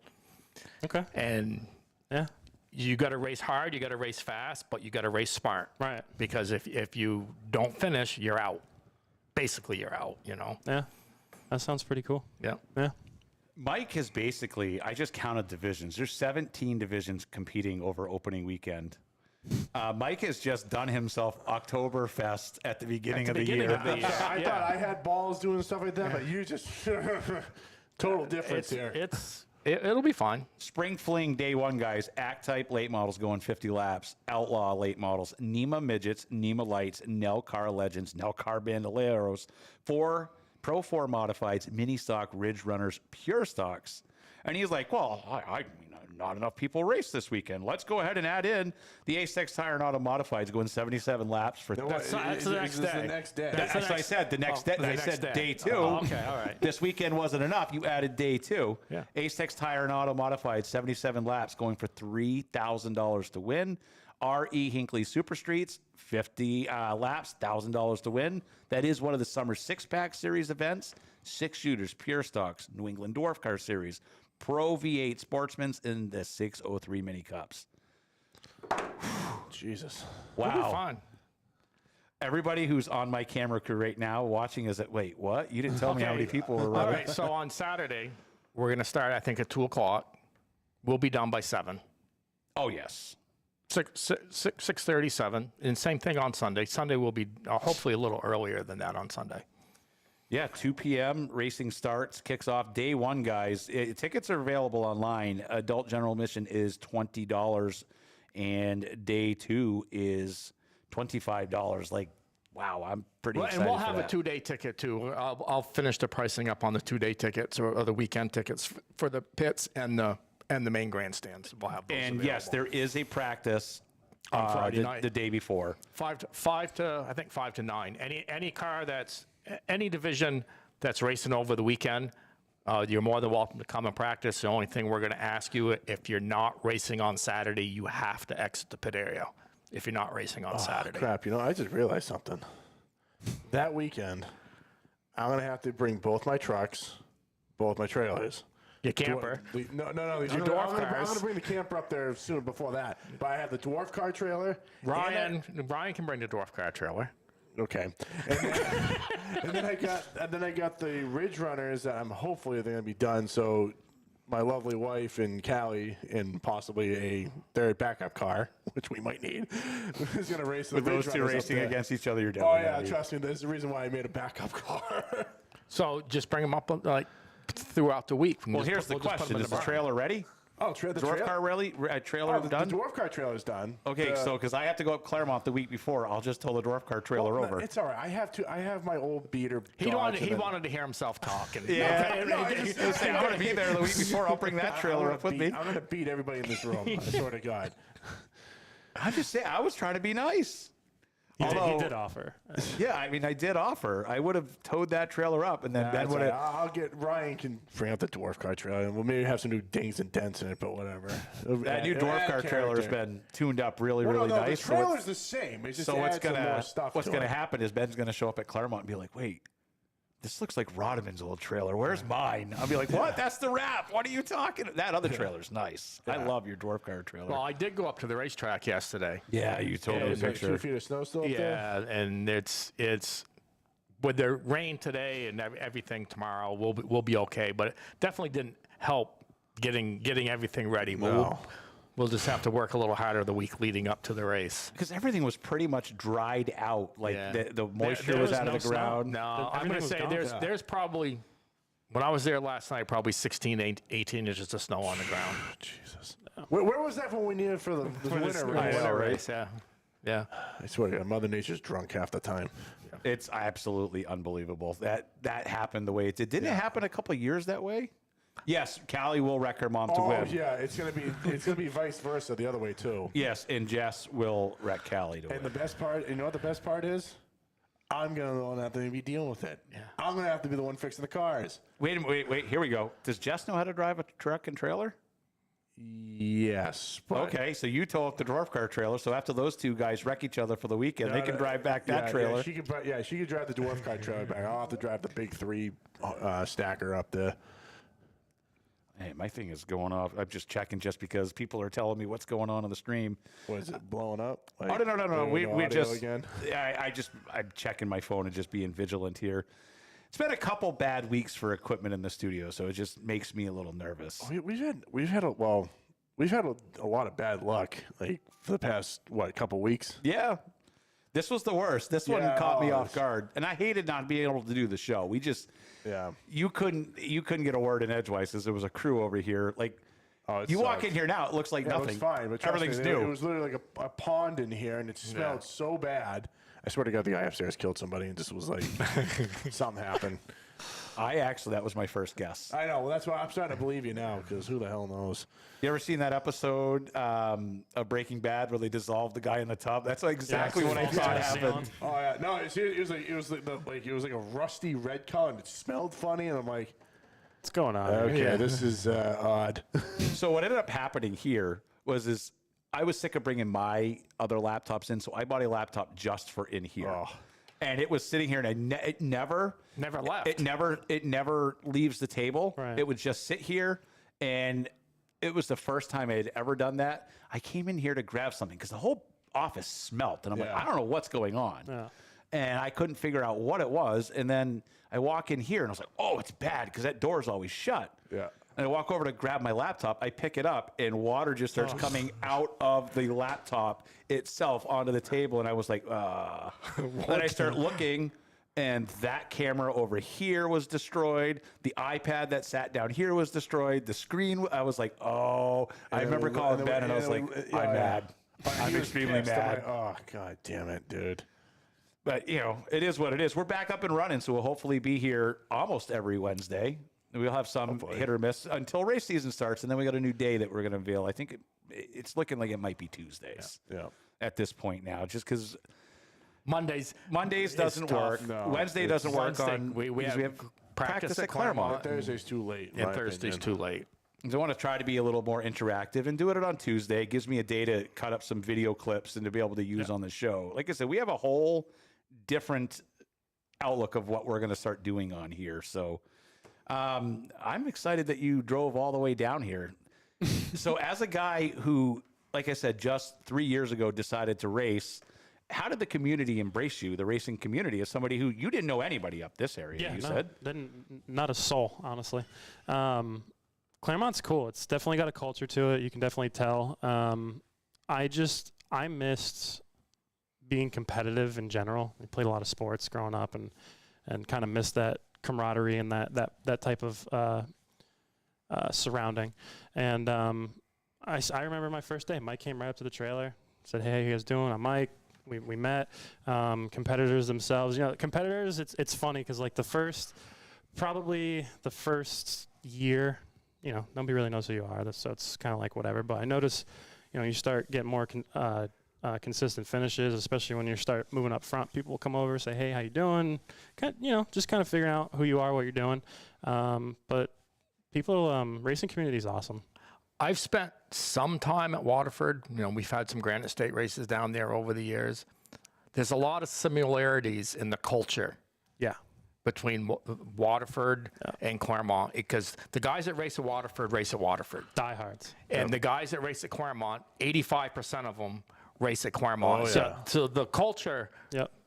Okay. And Yeah. you got to race hard, you got to race fast, but you got to race smart. Right. Because if you don't finish, you're out. Basically, you're out. Yeah. That sounds pretty cool. Yeah. Yeah. Mike has basically, I just counted divisions. There's 17 divisions competing over opening weekend. Mike has just done himself Oktoberfest at the beginning of the year. I thought I had balls doing stuff like that, but you just total difference here. It'll be fine. Spring Fling Day 1, guys. Act-type late models going 50 laps. Outlaw late models. NEMA Midgets, NEMA Lights, Nel Car Legends, Nel Car Bandoleros. 4 Pro 4 Modifieds, Mini Stock, Ridge Runners, Pure Stocks. And he's like, well, I mean, not enough people race this weekend. Let's go ahead and add in the Ace Tire and Auto Modifieds going 77 laps for. That's the next day. The next day. That's what I said. The next day. I said day 2. Oh, okay, all right. This weekend wasn't enough. You added day 2. Yeah. Ace Tire and Auto Modified, 77 laps, going for $3,000 to win. R.E. Hinckley Super Streets, 50 laps, $1,000 to win. That is one of the Summer 6-Pack Series events. 6 shooters, Pure Stocks, New England Dwarf Car Series, Pro V8 Sportsman's, in the 603 Mini Cups. Jesus. Wow. It'll be fine. Everybody who's on my camera crew right now watching is at, wait, what? You didn't tell me how many people were running. All right, so on Saturday, we're going to start, I think, at 2 o'clock. We'll be done by 7. Oh, yes. 6:37, and same thing on Sunday. Sunday will be hopefully a little earlier than that on Sunday. Yeah, 2 p.m. racing starts, kicks off day one, guys. Tickets are available online. Adult general admission is $20, and day two is $25. Like, wow, I'm pretty excited. And we'll for have that. a 2-day ticket too. I'll finish the pricing up on the 2-day tickets or the weekend tickets for the pits and the main grandstands. We'll have those And available. yes, there is a practice On Friday night. the day before. 5 to 9. Any car that's any division that's racing over the weekend, you're more than welcome to come and practice. The only thing we're going to ask you, if you're not racing on Saturday, you have to exit the pit area. If you're not racing on Saturday. Crap, I just realized something. That weekend, I'm going to have to bring both my trucks, both my trailers. Your camper. No. Your I'm dwarf going cars. to bring the camper up there soon before that. But I have the dwarf car trailer. Ryan can bring the dwarf car trailer. Okay. And then I got the Ridge Runners that I'm hopefully they're going to be done. So my lovely wife and Callie and possibly a third backup car, which we might need, is going to race the With Ridge those two Runners up racing there. against each other, you're down. Oh yeah, trust me. There's the reason why I made a backup car. So just bring them up like throughout the week. Well, here's the question: Is the trailer ready? Oh, Dwarf car trailer the done? dwarf car trailer's done. Okay, so because I have to go up Claremont the week before, I'll just tow the dwarf car trailer over. It's all right. I have my old beater. He Dodge wanted and to hear himself talk. And, Yeah, No, I just- I'm going to be there the week before. I'll bring that trailer up with me. I'm going to beat everybody in this room. I swear to God. I'm just saying, I was trying to be nice. He Although- did offer. Yeah, I mean, I did offer. I would have towed that trailer up, and then Ben That's would all right. have. I'll get Ryan can bring out the dwarf car trailer, and we'll maybe have some new dings and dents in it, but whatever. That new dwarf car trailer has been tuned up really, really nice. The trailer's the same. It's just So what's adds some more gonna stuff what's to gonna it. happen is Ben's gonna show up at Claremont and be like, "Wait, this looks like Rodman's old trailer. Where's mine?" I'll be like, "What? That's the wrap. What are you talking? That other trailer's nice. I love your dwarf car trailer." well, I did go up to the racetrack yesterday. Yeah, you told me the There's like 2 picture. feet of snow still up there? Yeah, and it's with the rain today and everything tomorrow, we'll be okay. But it definitely didn't help getting everything ready. But No. we'll just have to work a little harder the week leading up to the race. Because everything was pretty much dried out. Like Yeah. the moisture there was was out of no the snow. ground. No, I'm Everything going to was say gone. there's probably, when I was there last night, probably 16, 18 inches of snow on the ground. Jesus. Where was that when we needed for the winter race? Winter race, yeah. Yeah. I swear to God, Mother Nature's drunk half the time. It's absolutely unbelievable that happened the way it did. Didn't it happen a couple of years that way? Yes, Callie will wreck her mom to Oh win. yeah, it's gonna be vice versa the other way too. Yes, and Jess will wreck Callie to And the win. best part, you know what the best part is? I'm gonna have to be dealing with it. Yeah. I'm gonna have to be the one fixing the cars. Wait, here we go. Does Jess know how to drive a truck and trailer? Yes. But Okay, so you tow up the dwarf car trailer. So after those two guys wreck each other for the weekend, they can drive back that trailer. Yeah, she could drive the dwarf car trailer back. I'll have to drive the big 3 stacker up there. Hey, my thing is going off. I'm just checking just because people are telling me what's going on the stream. Was it blowing up? Oh, no. We audio just again. I'm checking my phone and just being vigilant here. It's been a couple bad weeks for equipment in the studio, so it just makes me a little nervous. We've had a lot of bad luck like for the past couple weeks. Yeah. This was the worst. This one Yeah, caught me oh, off guard. And I hated not being able to do the show. We just Yeah. you couldn't get a word in edgewise because there was a crew over here. Like it you walk sucked. in here now, it looks like Yeah, nothing. it looks fine, but trust everything's me, new. It was literally like a pond in here, and it smelled so bad. I swear to God, the guy upstairs killed somebody, and just was like, something happened. That was my first guess. I know. Well, that's why I'm starting to believe you now, because who the hell knows? You ever seen that episode of Breaking Bad where they dissolved the guy in the tub? That's exactly what I thought happened. Oh yeah, no, it was like a rusty red color, and it smelled funny, and I'm like, What's going on? okay, this is odd. So what ended up happening here was I was sick of bringing my other laptops in, so I bought a laptop just for in here. Oh. And it was sitting here, and it never left. It never leaves the table. Right. It would just sit here, and it was the first time I had ever done that. I came in here to grab something because the whole office smelt, and I'm like, Yeah. I don't know what's going on. Yeah. And I couldn't figure out what it was. And then I walk in here, and I was like, oh, it's bad because that door's always shut. Yeah. And I walk over to grab my laptop. I pick it up, and water just starts coming out of the laptop itself onto the table. And I was like, Then I start looking, and that camera over here was destroyed. The iPad that sat down here was destroyed. The screen, I was like, oh. I remember calling Ben, and I was like, I'm mad. I'm extremely mad. Oh, God damn it, dude. But, it is what it is. We're back up and running, so we'll hopefully be here almost every Wednesday. We'll have some hit or miss until race season starts, and then we got a new day that we're going to unveil. I think it's looking like it might be Tuesdays at this point now, just because Mondays doesn't work. No, Wednesday doesn't work on. We have practice at Claremont. Thursday's too late. And Thursday's too late. So I want to try to be a little more interactive and do it on Tuesday. It gives me a day to cut up some video clips and to be able to use on the show. Like I said, we have a whole different outlook of what we're going to start doing on here. So I'm excited that you drove all the way down here. So as a guy who, like I said, just 3 years ago decided to race, how did the community embrace you, the racing community, as somebody who you didn't know anybody up this area, said? Not a soul, honestly. Claremont's cool. It's definitely got a culture to it. You can definitely tell. I missed being competitive in general. I played a lot of sports growing up and kind of missed that camaraderie and that type of surrounding. And I remember my first day. Mike came right up to the trailer, said, "Hey, how you guys doing? I'm Mike." We met. Competitors themselves. Competitors. It's funny because like probably the first year, nobody really knows who you are. So it's kind of like whatever. But I notice, you start getting more consistent finishes, especially when you start moving up front. People will come over, say, "Hey, how you doing?" Just kind of figuring out who you are, what you're doing. But people, racing community is awesome. I've spent some time at Waterford. We've had some Granite State races down there over the years. There's a lot of similarities in the culture. Yeah. Between Waterford and Claremont, because the guys that race at Waterford. Diehards. And the guys that race at Claremont, 85% of them race at Claremont. Oh, yeah. So the culture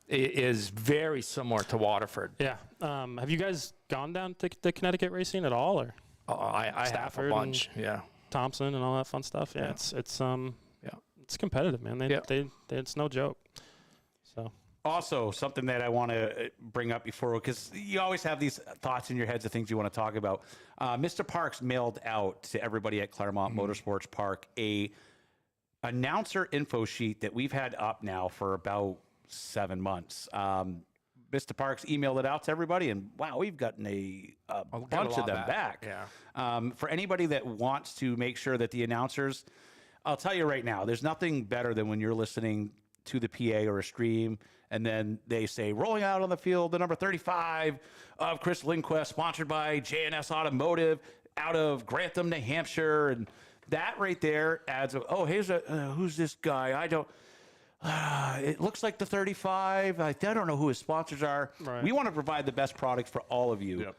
is very similar to Waterford. Yeah. Have you guys gone down to Connecticut racing at all, or I have a bunch. Yeah. Thompson and all that fun stuff. Yeah. It's competitive, man. It's no joke. So. Also, something that I want to bring up before, because you always have these thoughts in your heads of things you want to talk about. Mr. Parks mailed out to everybody at Claremont Motorsports Park a announcer info sheet that we've had up now for about 7 months. Mr. Parks emailed it out to everybody, and wow, we've gotten a bunch of them back. Yeah. For anybody that wants to make sure that the announcers, I'll tell you right now, there's nothing better than when you're listening to the PA or a stream, and then they say, rolling out on the field, the number 35 of Chris Lindquist, sponsored by J&S Automotive out of Grantham, New Hampshire. And that right there adds, who's this guy? I don't, it looks like the 35. I don't know who his sponsors are. Right. We want to provide the best product for all of you. Yep.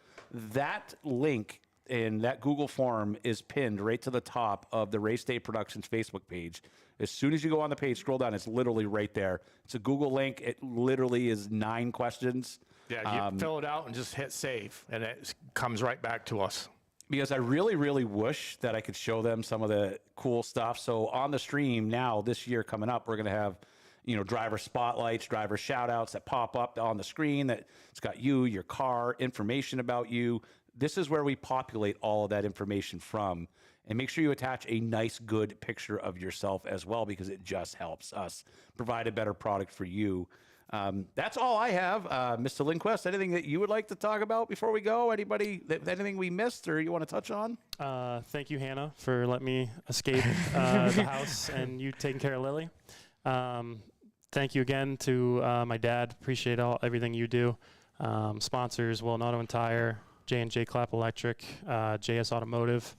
That link in that Google form is pinned right to the top of the Race Day Productions Facebook page. As soon as you go on the page, scroll down, it's literally right there. It's a Google link. It literally is 9 questions. Yeah, you fill it out and just hit save, and it comes right back to us. Because I really, really wish that I could show them some of the cool stuff. So on the stream now, this year coming up, we're going to have, driver spotlights, driver shout outs that pop up on the screen that it's got you, your car, information about you. This is where we populate all of that information from. And make sure you attach a nice, good picture of yourself as well, because it just helps us provide a better product for you. That's all I have. Mr. Lindquist, anything that you would like to talk about before we go? Anybody, anything we missed or you want to touch on? Thank you, Hannah, for letting me escape the house and you taking care of Lily. Thank you again to my dad. Appreciate everything you do. Sponsors, Will Auto and Tire, J&J Clap Electric, JS Automotive.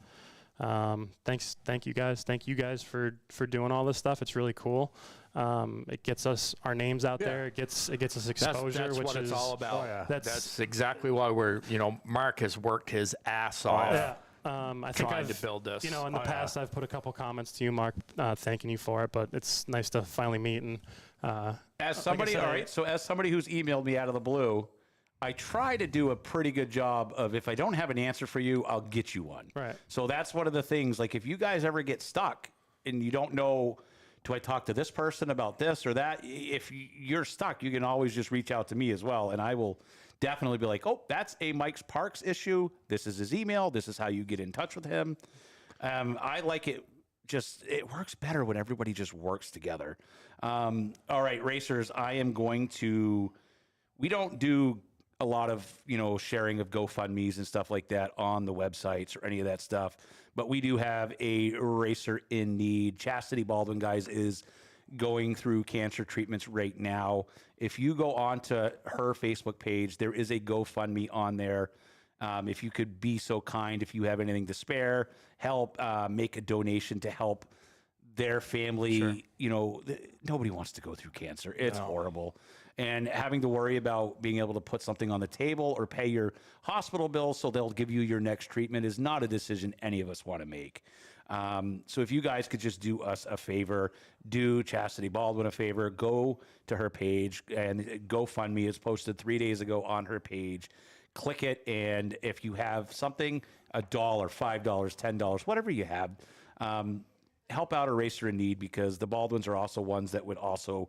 Thank you guys for doing all this stuff. It's really cool. It gets us our names out there. It gets us exposure. That's which what is it's all about. Oh, yeah. That's exactly why Mark has worked his ass off. Yeah. I think trying to build this. In the past, I've put a couple comments to you, Mark, thanking you for it. But it's nice to finally meet and. As somebody, all right. So as somebody who's emailed me out of the blue, I try to do a pretty good job of, if I don't have an answer for you, I'll get you one. Right. So that's one of the things. Like, if you guys ever get stuck and you don't know, do I talk to this person about this or that? If you're stuck, you can always just reach out to me as well, and I will definitely be like, oh, that's a Mike Parks issue. This is his email. This is how you get in touch with him. I like it. Just, it works better when everybody just works together. All right, racers, we don't do a lot of, sharing of GoFundMes and stuff like that on the websites or any of that stuff. But we do have a racer in need. Chastity Baldwin, guys, is going through cancer treatments right now. If you go onto her Facebook page, there is a GoFundMe on there. If you could be so kind, if you have anything to spare, help make a donation to help their family. Sure. Nobody wants to go through cancer. It's horrible. And having to worry about being able to put something on the table or pay your hospital bill so they'll give you your next treatment is not a decision any of us want to make. So if you guys could just do us a favor, do Chastity Baldwin a favor, go to her page, and GoFundMe is posted 3 days ago on her page. Click it, and if you have something, $1, $5, $10, whatever you have, help out a racer in need, because the Baldwins are also ones that would also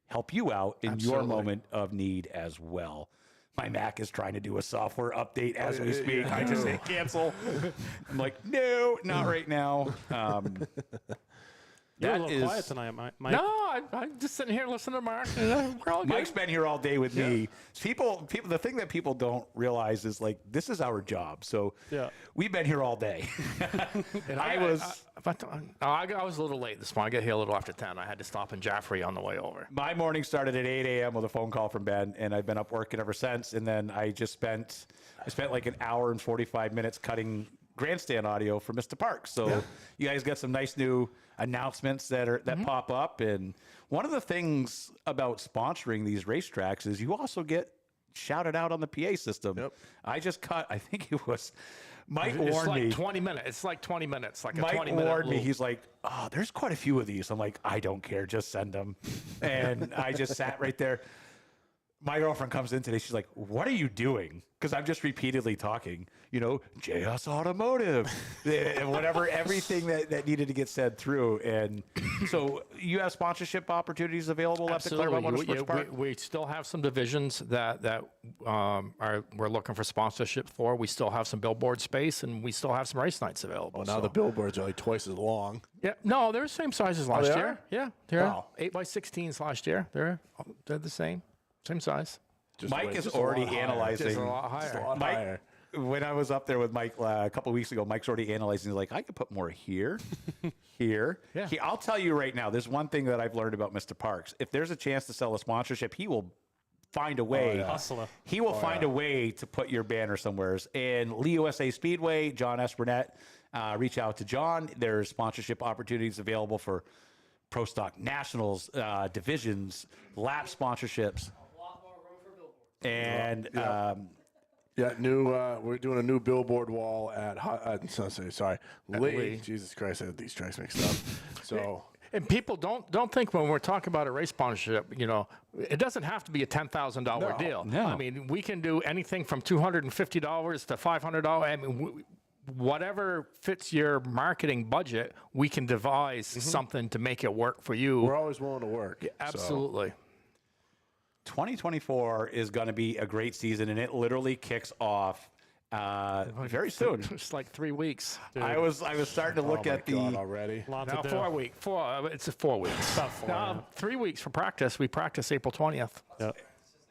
help you out in your moment of need as well. My Mac is trying to do a software update as we speak. I just hit cancel. I'm like, no, not right now. You're a That little quiet is- tonight, Mike. No, I'm just sitting here listening to Mark. We're all good. Mike's been here all day with me. People, the thing that people don't realize is, like, this is our job. So Yeah. we've been here all day. And I was a little late this morning. I got here a little after 10. I had to stop in Jaffrey on the way over. My morning started at 8 a.m. with a phone call from Ben, and I've been up working ever since. And then I spent like an hour and 45 minutes cutting grandstand audio for Mr. Parks. So you guys got some nice new announcements that pop up. And one of the things about sponsoring these racetracks is you also get shouted out on the PA system. Yep. I just cut, I think it was Mike It's warned like me. 20 minutes. It's like 20 minutes. Like a Mike 20-minute warned me. loop. He's like, oh, there's quite a few of these. I'm like, I don't care. Just send them. And I just sat right there. My girlfriend comes in today. She's like, what are you doing? Because I'm just repeatedly talking, JS Automotive, and whatever, everything that needed to get said through. And so you have sponsorship opportunities available at the Claremont Motorsports Park? We still have some divisions that we're looking for sponsorship for. We still have some billboard space, and we still have some race nights available. Well, now the billboards are like twice as long. Yeah, no, they're the same size as last they year. are? Yeah, they're Wow. 8x16s last year. They're the same size. Mike is already analyzing. Just a lot higher. Just a lot Mike, higher. when I was up there with Mike a couple of weeks ago, Mike's already analyzing. He's like, I could put more here, here. Yeah. I'll tell you right now, there's one thing that I've learned about Mr. Parks. If there's a chance to sell a sponsorship, he will find a way. Hustler. He will find a way to put your banner somewhere. And Lee USA Speedway, John Espernette, reach out to John. There's sponsorship opportunities available for Pro Stock Nationals, divisions, lap sponsorships. A lot more room for billboards. And Yeah, we're doing a new billboard wall at Lee. Lee. Jesus Christ, I had these tracks mixed up. So And people don't think when we're talking about a race sponsorship, it doesn't have to be a $10,000 deal. No. I mean, we can do anything from $250 to $500. I mean, whatever fits your marketing budget, we can devise something to make it work for you. we're always willing to work. Absolutely. 2024 is going to be a great season, and it literally kicks off very soon. It's like 3 weeks. I was starting to look Oh my at God, the. already. Lots No, to do. 4 weeks. It's 4 weeks. About 4. No, 3 weeks for practice. We practice April 20th. Yep.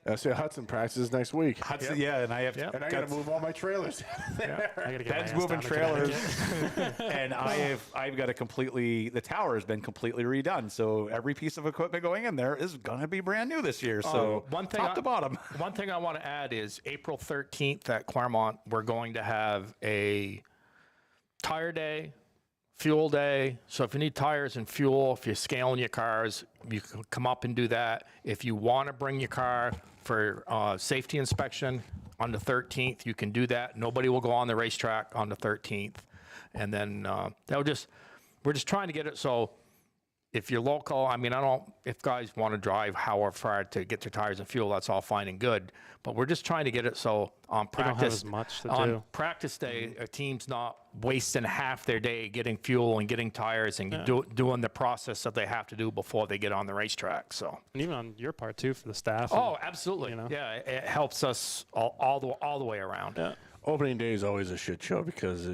I say Hudson practices next week. Hudson, yeah, and I have Yep. And I got to move all my trailers. I gotta get Ben's my ass moving down to trailers, Connecticut. and I've got the tower has been completely redone. So every piece of equipment going in there is going to be brand new this year. So top to bottom. One thing I want to add is April 13th at Claremont, we're going to have a tire day, fuel day. So if you need tires and fuel, if you're scaling your cars, you can come up and do that. If you want to bring your car for safety inspection on the 13th, you can do that. Nobody will go on the racetrack on the 13th. And then we're just trying to get it so if you're local, I mean, if guys want to drive however far to get their tires and fuel, that's all fine and good. But we're just trying to get it so on You don't have practice, as much to on do. practice day, a team's not wasting half their day getting fuel and getting tires and doing the process that they have to do before they get on the racetrack. So, And even on your part too, for the staff. oh, absolutely. Yeah, it helps us all the way around. Yeah. Opening day is always a shit show because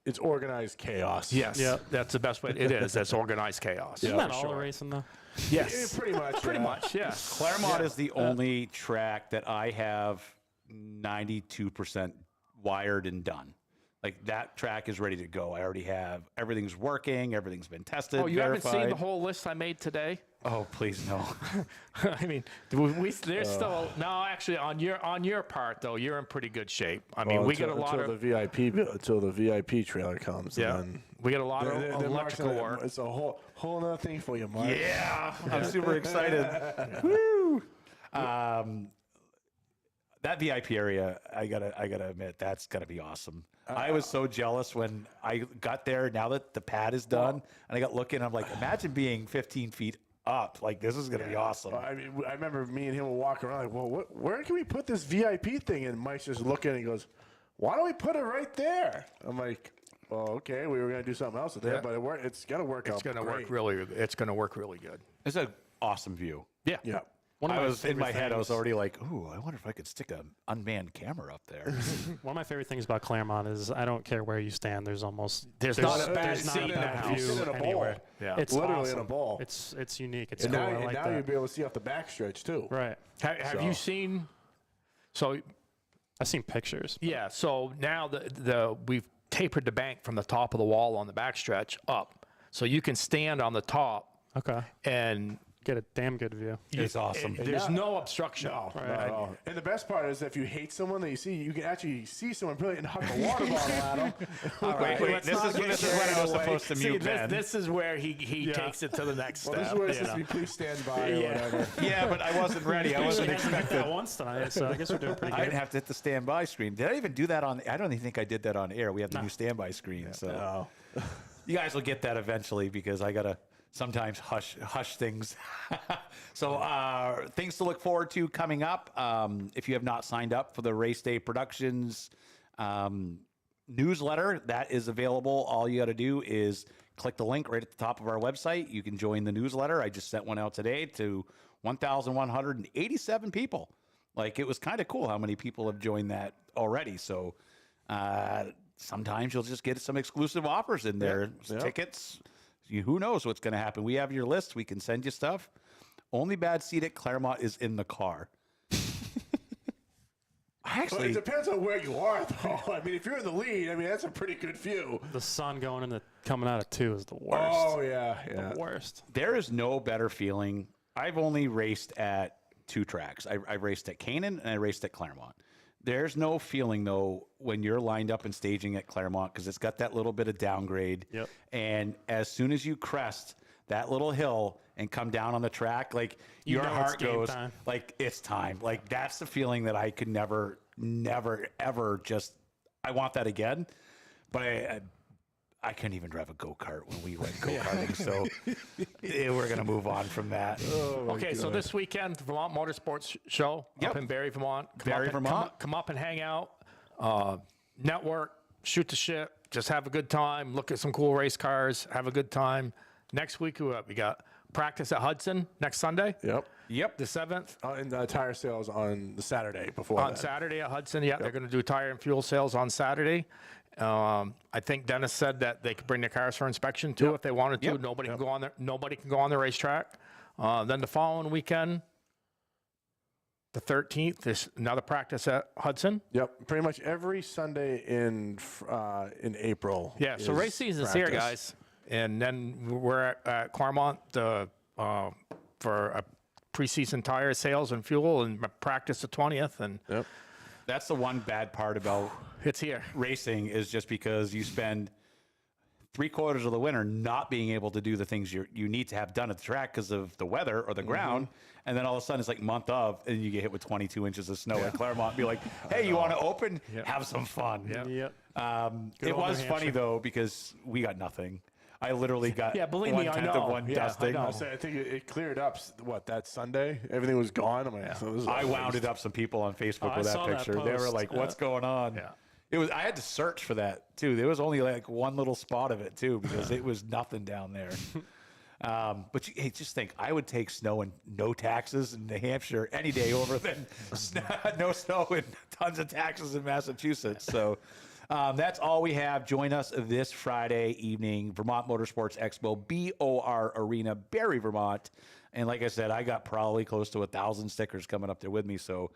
it's organized chaos. Yes, Yeah. that's the best way. It is. That's organized chaos. Isn't that all the racing though? Yes, Pretty much. pretty much. Yeah. Claremont is the only track that I have 92% wired and done. Like that track is ready to go. I already have everything's working. Everything's been tested. Oh, you verified. haven't seen the whole list I made today? Oh, please no. I mean, there's still no. Actually, on your part though, you're in pretty good shape. I mean, we get a lot until of the VIP trailer comes. yeah. And then We get a lot of then Mark's electrical gonna- work. It's a whole other thing for you, Mark. Yeah, I'm super excited. Woo! That VIP area, I gotta admit, that's gonna be awesome. I was so jealous when I got there. Now that the pad is done, and I got looking, I'm like, imagine being 15 feet up. Like this is gonna be awesome. I mean, I remember me and him would walk around like, well, where can we put this VIP thing? And Mike's just looking and he goes, why don't we put it right there? I'm like, well, okay, we were gonna do something else with it, but it's gonna work out. It's going to great. work really. It's going to work really good. It's an awesome view. Yeah. Yeah. One of I my was in my favorite head. I was things- already like, "Ooh, I wonder if I could stick an unmanned camera up there." One of my favorite things about Claremont is I don't care where you stand. There's not a bad there's not seat a bad view view in a bowl. anywhere. Yeah. It's Literally awesome. in a bowl. It's unique. It's And cool. now, I like now that. you'll be able to see off the backstretch too. Right. Have you seen? So I've seen pictures. yeah. So now we've tapered the bank from the top of the wall on the backstretch up, so you can stand on the top Okay. and Get a damn good view. It's awesome. there's no obstruction. No, not at all. And the best part is if you hate someone that you see, you can actually see someone brilliant and huck a water bottle at them. Wait, this is when I was supposed to mute Ben. This is where he takes it to the next Well, step. this is where it's you supposed know. to be please stand by or whatever. Yeah, but I wasn't ready. I wasn't expecting. that once tonight, so I guess we're doing pretty I good. didn't have to hit the standby screen. Did I even do that on? I don't even think I did that on air. We have the new standby screen, so you guys will get that eventually because I gotta sometimes hush things. So things to look forward to coming up. If you have not signed up for the Race Day Productions newsletter, that is available. All you got to do is click the link right at the top of our website. You can join the newsletter. I just sent one out today to 1,187 people. Like, it was kind of cool how many people have joined that already. So sometimes you'll just get some exclusive offers in there. Tickets. Who knows what's going to happen? We have your list. We can send you stuff. Only bad seat at Claremont is in the car. But it depends on where you are, though. I mean, if you're in the lead, I mean, that's a pretty good view. The sun coming out of 2 is the worst. Oh, yeah. The worst. There is no better feeling. I've only raced at 2 tracks. I raced at Canaan and I raced at Claremont. There's no feeling, though, when you're lined up and staging at Claremont because it's got that little bit of downgrade. Yep. And as soon as you crest that little hill and come down on the track, like your know it's heart game goes, time. like, it's time. Like, that's the feeling that I could never, ever just, I want that again. But I couldn't even drive a go-kart when we went go-karting. So we're going to move on from that. Okay, so this weekend, Vermont Motorsports Show Yep. up in Barrie, Vermont. Vermont. Come up and hang out, network, shoot the shit, just have a good time, look at some cool race cars, have a good time. Next week, we got practice at Hudson next Sunday, Yep. the 7th. And tire sales on the Saturday before On that. Saturday at Hudson, they're going to do tire and fuel sales on Saturday. I think Dennis said that they could bring their cars for inspection too if they wanted to. Yep. Nobody can go on there. Nobody can go on the racetrack. Then the following weekend, the 13th, there's another practice at Hudson. Yep, pretty much every Sunday in April. Yeah, so is race season's here, practice. guys. And then we're at Claremont for a preseason tire sales and fuel and practice the 20th. And Yep. That's the one bad part about it's here. racing is just because you spend 3/4 of the winter not being able to do the things you need to have done at the track because of the weather or the ground. And then all of a sudden it's like month of, and you get hit with 22 inches of snow at Claremont. Be like, hey, you want to open? Have some fun. Yep. It old was New funny Hampshire. though because we got nothing. I literally got Yeah, believe me, I 1/10 know. of one Yeah, dusting. I know. I think it cleared up. What, that Sunday? Everything was gone. I'm like, so this is I a wounded waste. up some people on Facebook I with that saw that picture. They were post. like, "What's going on?" Yeah. It was. I had to search for that too. There was only like one little spot of it too because it was nothing down there. But hey, just think, I would take snow and no taxes in New Hampshire any day over than no snow and tons of taxes in Massachusetts. So that's all we have. Join us this Friday evening, Vermont Motorsports Expo, BOR Arena, Barrie, Vermont. And like I said, I got probably close to 1,000 stickers coming up there with me. So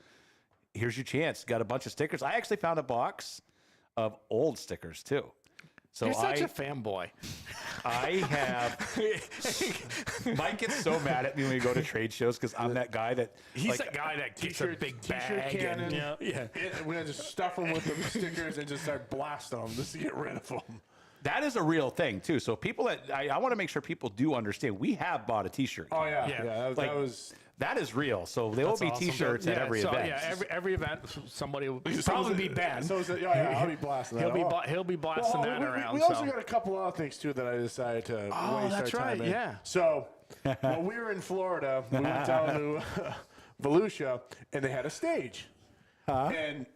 here's your chance. Got a bunch of stickers. I actually found a box of old stickers too. So You're such a fanboy. I have. Mike gets so mad at me when we go to trade shows because I'm that guy that He's like, the guy that gets a big T-shirt bag. cannon. And, Yeah. We're gonna just stuff them with the stickers and just start blasting them just to get rid of them. that is a real thing too. So people that I want to make sure people do understand. We have bought a T-shirt. Oh yeah, Yeah. that Like, was. that is real. So there will That's be awesome. T-shirts at every event. Yeah, every event, somebody will probably be Ben. So yeah, I'll be blasting that. He'll be blasting that around. We so. also got a couple other things too that I decided to waste that's our time right, in. yeah. So when we were in Florida, we went down to Volusia, and they had a stage. And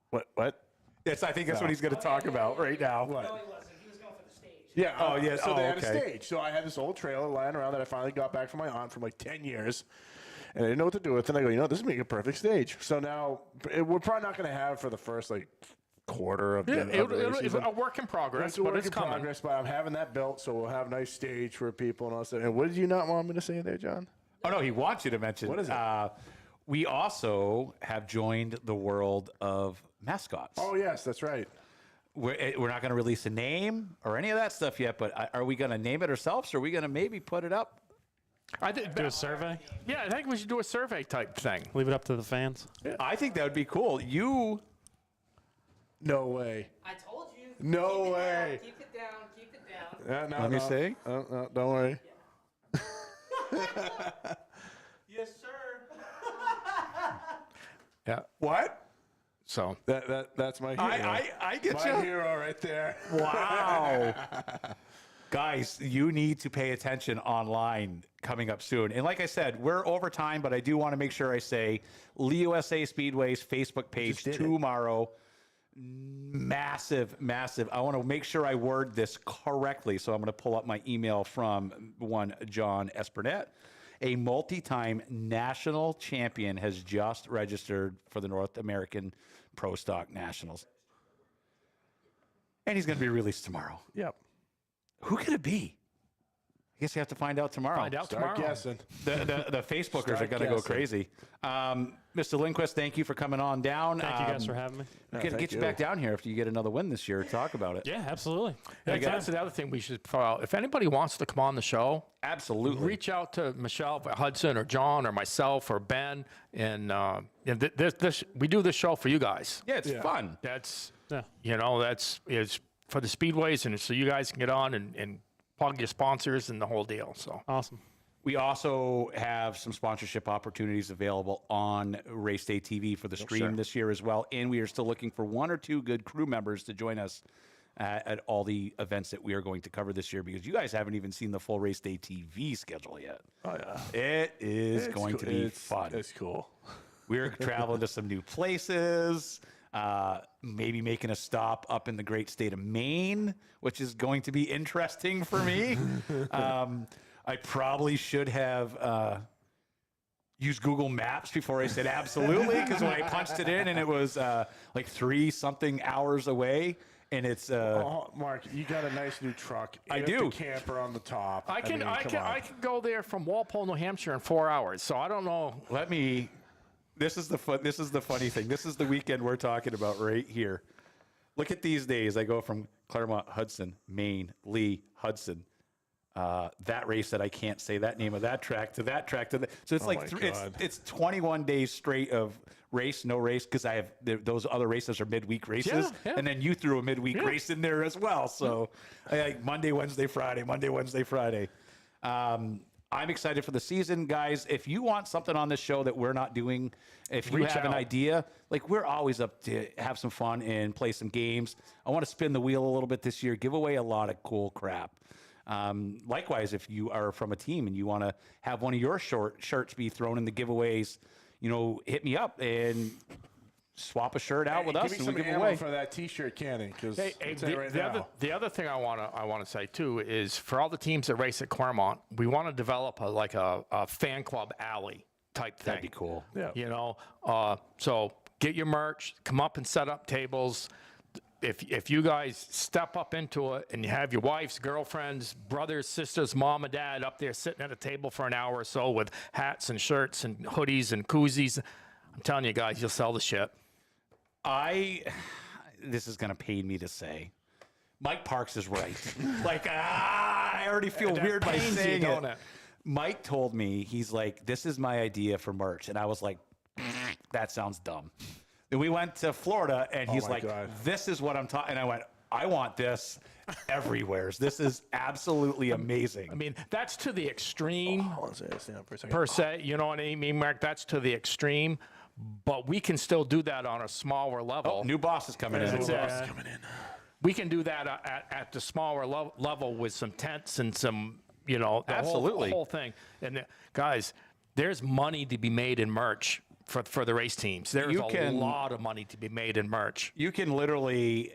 what? Yes, I think that's what he's going to talk about right now. What? No, he wasn't. He was going for the stage. Yeah. Oh, yeah. So Oh, they had okay. a stage. So I had this old trailer lying around that I finally got back from my aunt from like 10 years. And I didn't know what to do with it. And I go, this would make a perfect stage. So now we're probably not going to have it for the first like quarter of the, of the race It's season. a work in progress, It's a but work it's in coming. progress, but I'm having that built, so we'll have a nice stage for people and all that. And what did you not want me to say there, John? Oh no, he wants you to mention. What is it? We also have joined the world of mascots. Oh, yes, that's right. We're not going to release a name or any of that stuff yet, but are we going to name it ourselves, or are we going to maybe put it up? I did, Do a survey. yeah, I think we should do a survey type thing. Leave it up to the fans. I think that would be cool. No way. I told you. No Keep it way. down, keep it down. Keep it down. No, Let me see. No, don't worry. Yes, sir. Yeah. What? So That's my hero. I get my you. hero right there. Wow. Guys, you need to pay attention online coming up soon. And like I said, we're over time, but I do want to make sure I say USA Speedway's Facebook page did it. tomorrow. Massive. I want to make sure I word this correctly. So I'm going to pull up my email from one John Espernette. A multi-time national champion has just registered for the North American Pro Stock Nationals. And he's going to be released tomorrow. Yep. Who could it be? I guess you have to find out tomorrow. find out Start tomorrow. guessing. The Facebookers are Start going to go guessing. crazy. Mr. Lindquist, thank you for coming on down. Thank you guys for having me. Get thank you you. back down here after you get another win this year. Talk about it. Yeah, absolutely. That's the other thing we should throw out. If anybody wants to come on the show, Absolutely. reach out to Michelle Hudson or John or myself or Ben, and this we do this show for you guys. Yeah, it's fun. That's Yeah. that's is for the speedways, and so you guys can get on and plug your sponsors and the whole deal. So Awesome. We also have some sponsorship opportunities available on RaceDayTV for the stream this year as well. And we are still looking for one or two good crew members to join us at all the events that we are going to cover this year, because you guys haven't even seen the full RaceDayTV schedule yet. Oh, yeah. It is going to be fun. It's cool. We're traveling to some new places, maybe making a stop up in the great state of Maine, which is going to be interesting for me. I probably should have used Google Maps before I said absolutely, because when I punched it in and it was like 3-something hours away, and it's Oh, Mark, you got a nice new truck. I You do. have the camper on the top. I can mean, I come can on. I can go there from Walpole, New Hampshire in 4 hours. So I don't know. let me. This is the funny thing. This is the weekend we're talking about right here. Look at these days. I go from Claremont, Hudson, Maine, Lee, Hudson. That race that I can't say that name of that track to that track to that. So it's like my God. it's 21 days straight of race, no race, because I have those other races are midweek races, Yeah. and then you threw a midweek race in there as well. So I like Monday, Wednesday, Friday, Monday, Wednesday, Friday. I'm excited for the season, guys. If you want something on this show that we're not doing, if you Reach have an out. idea, like we're always up to have some fun and play some games. I want to spin the wheel a little bit this year, give away a lot of cool crap. Likewise, if you are from a team and you want to have one of your shirts be thrown in the giveaways, hit me up and swap a shirt out with us, Give me and we some give ammo away. for that T-shirt cannon, because The other thing I want to say too is for all the teams that race at Claremont, we want to develop a fan club alley type thing. That'd be cool. Yeah. So get your merch, come up and set up tables. If you guys step up into it and you have your wives, girlfriends, brothers, sisters, mom and dad up there sitting at a table for an hour or so with hats and shirts and hoodies and koozies, I'm telling you guys, you'll sell the shit. This is going to pain me to say, Mike Parks is right. I already feel weird by pains you, saying don't it. it? Mike told me, he's like, this is my idea for merch. And I was like, that sounds dumb. And we went to Florida, and he's my like, God. this is what I'm talking. And I went, I want this everywhere. This is absolutely amazing. I mean, that's to the extreme. Hold on, say this down for a second. Per se, you know what I mean, Mark? That's to the extreme, but we can still do that on a smaller level. New boss is coming in. New boss is coming in. We can do that at the smaller level with some tents and some, the Absolutely. whole thing. And guys, there's money to be made in merch for the race teams. There's a lot of money to be made in merch. You can literally,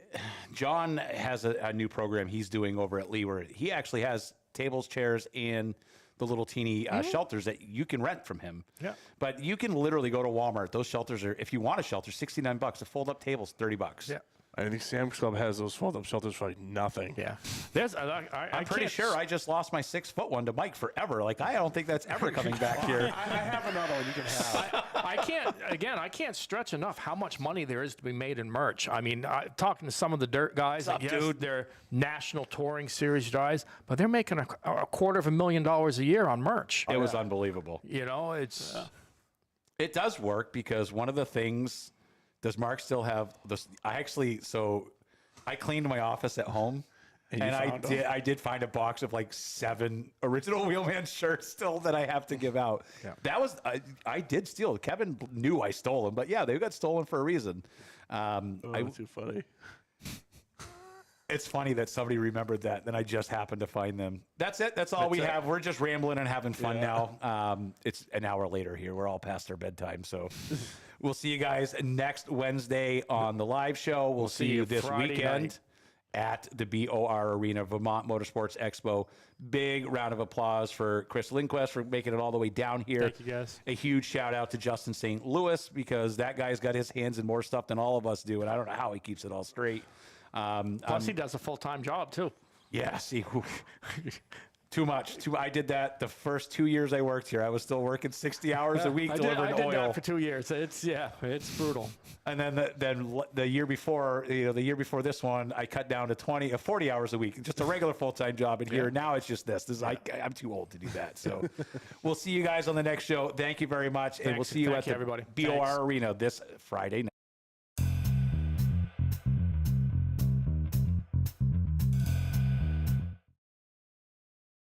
John has a new program he's doing over at Lee where he actually has tables, chairs, and the little teeny shelters that you can rent from him. Yeah. But you can literally go to Walmart. Those shelters are, if you want a shelter, $69. A fold-up table's $30. Yeah. I think Sam's Club has those fold-up shelters for like nothing. Yeah. I'm pretty sure I just lost my 6-foot one to Mike forever. I don't think that's ever coming back here. I have another one you can have. I can't stretch enough how much money there is to be made in merch. I mean, talking to some of the dirt guys, What's up, dude? They're national touring series guys, but they're making a $250,000 a year on merch. It was unbelievable. It's It does work because one of the things, does Mark still have this? I cleaned my office at home, and I did find a box of 7 original Wheelman shirts still that I have to give out. Yeah. That was I did steal. Kevin knew I stole them, but yeah, they got stolen for a reason. That's too funny. It's funny that somebody remembered that, then I just happened to find them. That's it. That's all we have. We're just rambling and having fun now. It's an hour later here. We're all past our bedtime, so we'll see you guys next Wednesday on the live show. We'll see you this Friday weekend night at the BOR Arena, Vermont Motorsports Expo. Big round of applause for Chris Lindquist for making it all the way down here. Thank you, guys. A huge shout out to Justin St. Louis, because that guy's got his hands in more stuff than all of us do, and I don't know how he keeps it all straight. plus he does a full-time job too. Yeah, see, too much. I did that the first 2 years I worked here. I was still working 60 hours a week delivering I did oil. that for 2 years. It's brutal. And then the year before, the year before this one, I cut down to 40 hours a week, just a regular full-time job. And here now it's just this. I'm too old to do that. So we'll see you guys on the next show. Thank you very much, and we'll see you at the everybody. BOR Arena this Friday night.